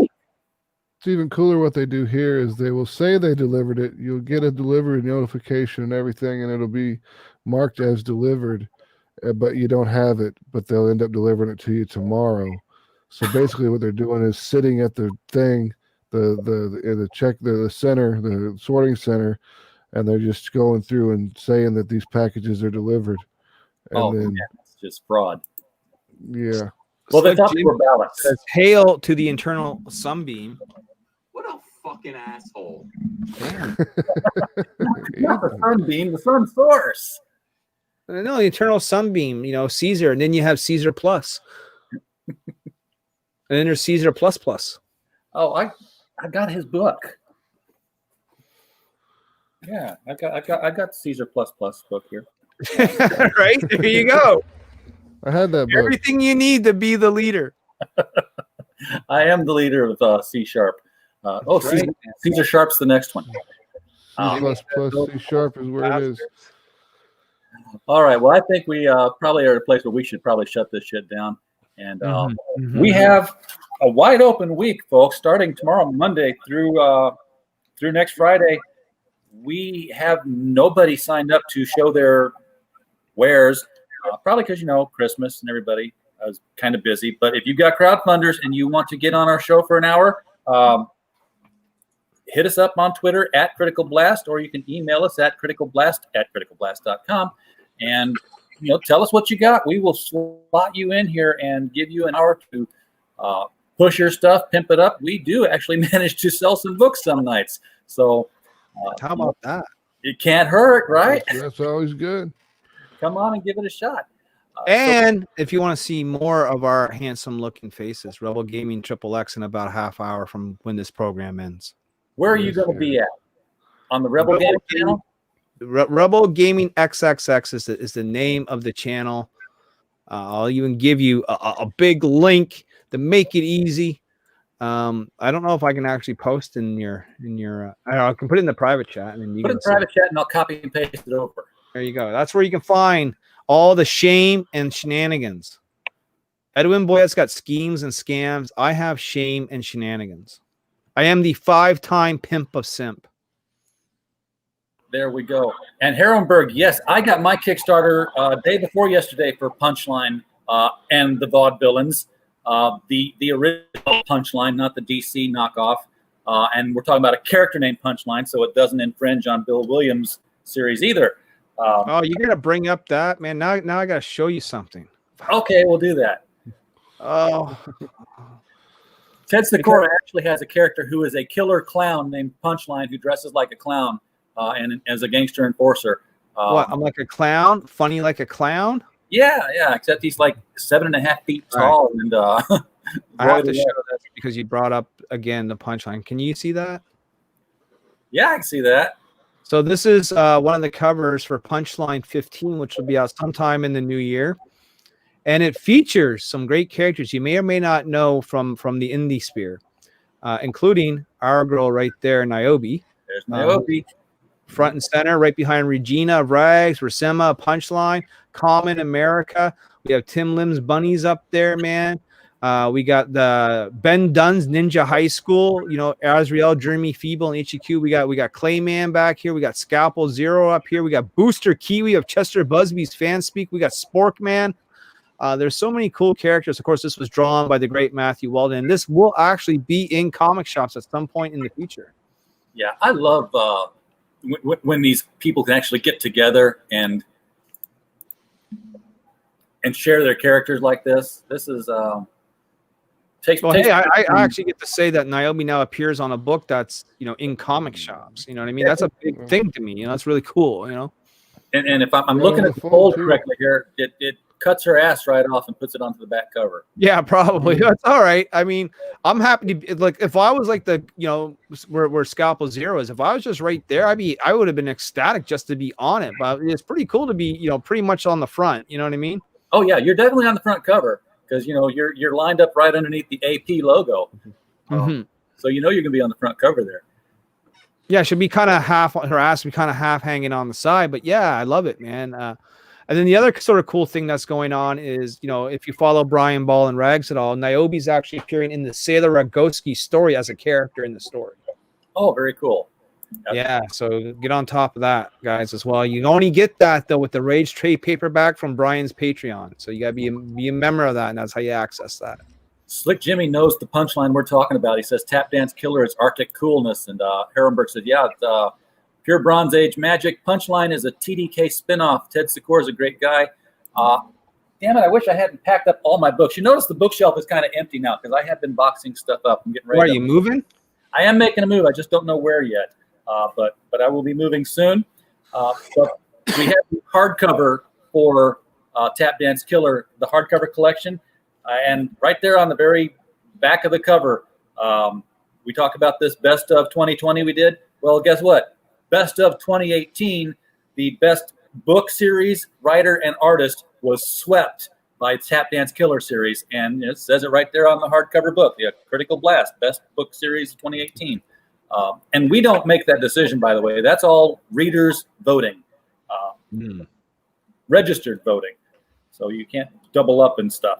It's even cooler what they do here is they will say they delivered it. You'll get a delivery notification and everything, and it'll be marked as delivered, but you don't have it, but they'll end up delivering it to you tomorrow. So basically what they're doing is sitting at the thing, the center, the sorting center, and they're just going through and saying that these packages are delivered. And it's just fraud. Yeah. Well, they thought they were ballots. Says, hail to the internal sunbeam. What a fucking asshole. Not the sunbeam, the sun source. No, the internal sunbeam, Caesar, and then you have Caesar Plus. And then there's Caesar Plus Plus. Oh, I got his book. Yeah, I got Caesar Plus Plus book here. Right? There you go. I had that book. Everything you need to be the leader. I am the leader of C Sharp. Right. Caesar Sharp's the next one. C plus C sharp is where it is. All right. Well, I think we probably are at a place where we should probably shut this shit down. And we have a wide open week, folks, starting tomorrow, Monday, through next Friday. We have nobody signed up to show their wares, probably because, Christmas and everybody is kind of busy. But if you've got crowdfunders and you want to get on our show for an hour, hit us up on Twitter at Critical Blast, or you can email us at criticalblast@criticalblast.com. And, tell us what you got. We will slot you in here and give you an hour to push your stuff, pimp it up. We do actually manage to sell some books some nights. So how about that? It can't hurt, right? That's always good. Come on and give it a shot. And if you want to see more of our handsome looking faces, Rebel Gaming XXX in about a half hour from when this program ends. Where are you going to be at? On the Rebel Gaming channel? Rebel Gaming XXX is the name of the channel. I'll even give you a big link to make it easy. I don't know if I can actually post in your I can put it in the private chat, and then you put it in the private chat, and I'll copy and paste it over. There you go. That's where you can find all the shame and shenanigans. Edwin Boyette's got schemes and scams. I have shame and shenanigans. I am the 5-time pimp of simp. There we go. And Herrenberg, yes, I got my Kickstarter day before yesterday for Punchline and the Vaudevillains. The original Punchline, not the DC knockoff. And we're talking about a character named Punchline, so it doesn't infringe on Bill Williams' series either. Oh, you got to bring up that, man. Now I got to show you something. Okay, we'll do that. Oh. Ted Sikora actually has a character who is a killer clown named Punchline who dresses like a clown and as a gangster enforcer. What? I'm like a clown? Funny like a clown? Yeah, except he's like 7.5 feet tall. Right. And I have to show that because you brought up again the Punchline. Can you see that? Yeah, I can see that. So this is one of the covers for Punchline 15, which will be out sometime in the new year. And it features some great characters you may or may not know from the indie sphere, including our girl right there, Nyobi. There's Nyobi. Front and center, right behind Regina, Rags, Rasema, Punchline, Common America. We have Tim Lim's Bunnies up there, man. We got the Ben Dunn's Ninja High School, Azrael, Jeremy Feeble, and HEQ. We got Clayman back here. We got Scalpel Zero up here. We got Booster Kiwi of Chester Busby's Fan Speak. We got Sporkman. There's so many cool characters. Of course, this was drawn by the great Matthew Walden, and this will actually be in comic shops at some point in the future. Yeah, I love when these people can actually get together and share their characters like this. This is hey, I actually get to say that Nyobi now appears on a book that's in comic shops. You know what I mean? That's a big thing to me. That's really cool. And if I'm looking at the fold correctly here, it cuts her ass right off and puts it onto the back cover. Yeah, probably. That's all right. I mean, I'm happy to like if I was like the where Scalpel Zero is, if I was just right there, I would have been ecstatic just to be on it. But it's pretty cool to be pretty much on the front. You know what I mean? Oh yeah, you're definitely on the front cover because you're lined up right underneath the AP logo. Mm-hmm. So you're gonna be on the front cover there. Yeah, should be kind of her ass be kind of half hanging on the side, but yeah, I love it, man. And then the other sort of cool thing that's going on is, if you follow Brian Ball and Rags at all, Nyobi's actually appearing in the Sailor Rogowski story as a character in the story. Oh, very cool. Yeah, so get on top of that, guys, as well. You only get that, though, with the Rage trade paperback from Brian's Patreon. So you got to be a member of that, and that's how you access that. Slick Jimmy knows the Punchline we're talking about. He says Tap Dance Killer is Arctic Coolness. And Herrenberg said, yeah, it's Pure Bronze Age Magic. Punchline is a TDK spinoff. Ted Sikora is a great guy. Damn it, I wish I hadn't packed up all my books. You notice the bookshelf is kind of empty now because I have been boxing stuff up. I'm getting ready. Are you moving? I am making a move. I just don't know where yet. But I will be moving soon. But we have the hardcover for Tap Dance Killer, the hardcover collection. And right there on the very back of the cover, we talk about this best of 2020 we did. Well, guess what? Best of 2018, the best book series, writer, and artist was swept by Tap Dance Killer series. And it says it right there on the hardcover book, the Critical Blast, best book series of 2018. And we don't make that decision, by the way. That's all readers voting, registered voting. So you can't double up and stuff.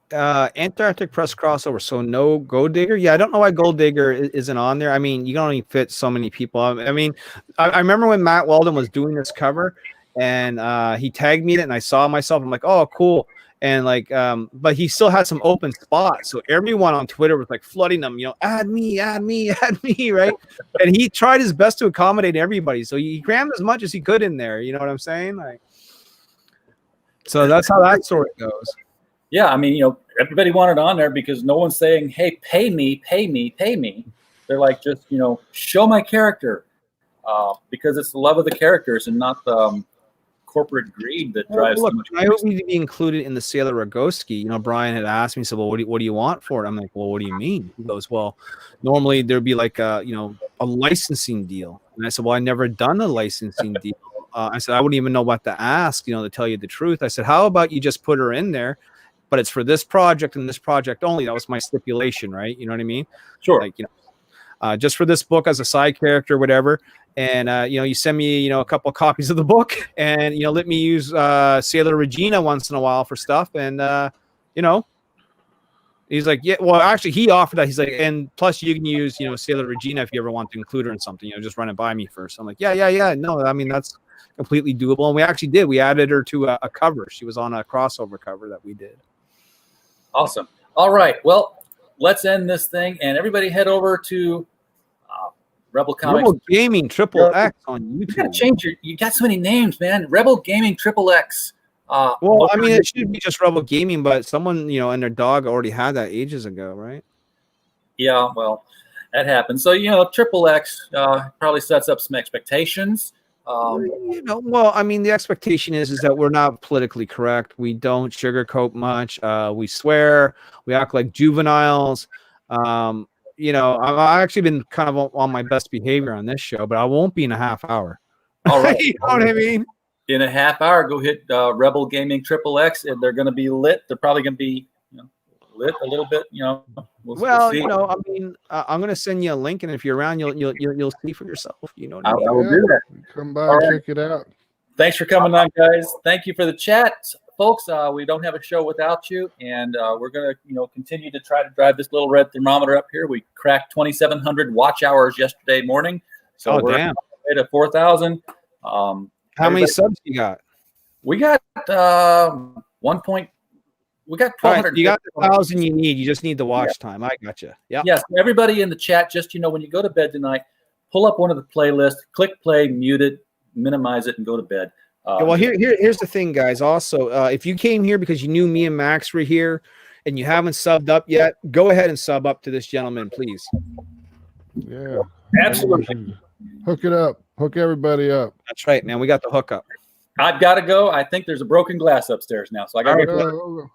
Antarctic Press crossover. So no Gold Digger. Yeah, I don't know why Gold Digger isn't on there. I mean, you can only fit so many people. I mean, I remember when Matt Weldon was doing this cover, and he tagged me in it, and I saw myself. I'm like, oh, cool. And like, but he still had some open spots. So everyone on Twitter was like flooding them, add me, right? And he tried his best to accommodate everybody. So he crammed as much as he could in there. You know what I'm saying? Like, so that's how that story goes. Yeah, I mean, everybody wanted on there because no one's saying, hey, pay me. They're like, just, show my character, because it's the love of the characters and not the corporate greed that drives so much. I always need to be included in the Sailor Rogoski. Brian had asked me, so, well, what do you want for it? I'm like, well, what do you mean? He goes, well, normally there'd be like a licensing deal. And I said, well, I never done a licensing deal. I said, I wouldn't even know what to ask, to tell you the truth. I said, how about you just put her in there? But it's for this project and this project only. That was my stipulation, right? You know what I mean? Sure. Like, just for this book as a side character, whatever. And, you send me, a couple of copies of the book and, let me use Sailor Regina once in a while for stuff. And, he's like, yeah, well, actually he offered that. He's like, and plus you can use, Sailor Regina if you ever want to include her in something, just run it by me first. I'm like, yeah. No, I mean, that's completely doable. And we actually did. We added her to a cover. She was on a crossover cover that we did. Awesome. All right. Well, let's end this thing, and everybody head over to Rebel Comics. Rebel Gaming Triple X on YouTube. You gotta change you got so many names, man. Rebel Gaming Triple X. Well, I mean, it should be just Rebel Gaming, but someone, and their dog already had that ages ago, right? Yeah, well, that happens. So, Triple X probably sets up some expectations. Well, I mean, the expectation is that we're not politically correct. We don't sugarcoat much. We swear. We act like juveniles. I've actually been kind of on my best behavior on this show, but I won't be in a half hour. All right. You know what I mean? In a half hour, go hit Rebel Gaming Triple X, and they're going to be lit. They're probably going to be lit a little bit. We'll see. I mean, I'm going to send you a link, and if you're around, you'll see for yourself. You know what I mean? I will do that. Come by and check it out. Thanks for coming on, guys. Thank you for the chat, folks. We don't have a show without you, and we're going to continue to try to drive this little red thermometer up here. We cracked 2,700 watch hours yesterday morning, so we're damn. at 4,000. How many subs you got? We got 1 point. We got 1,200. Right, you got the 1,000 you need. You just need the watch time. I got you. Yeah. Yes. Everybody in the chat, just when you go to bed tonight, pull up one of the playlists, click play, mute it, minimize it, and go to bed. Well, here's the thing, guys. Also, if you came here because you knew me and Max were here, and you haven't subbed up yet, go ahead and sub up to this gentleman, please. Yeah. Absolutely. Hook it up. Hook everybody up. That's right, man. We got the hookup. I've got to go. I think there's a broken glass upstairs now, so I got to go.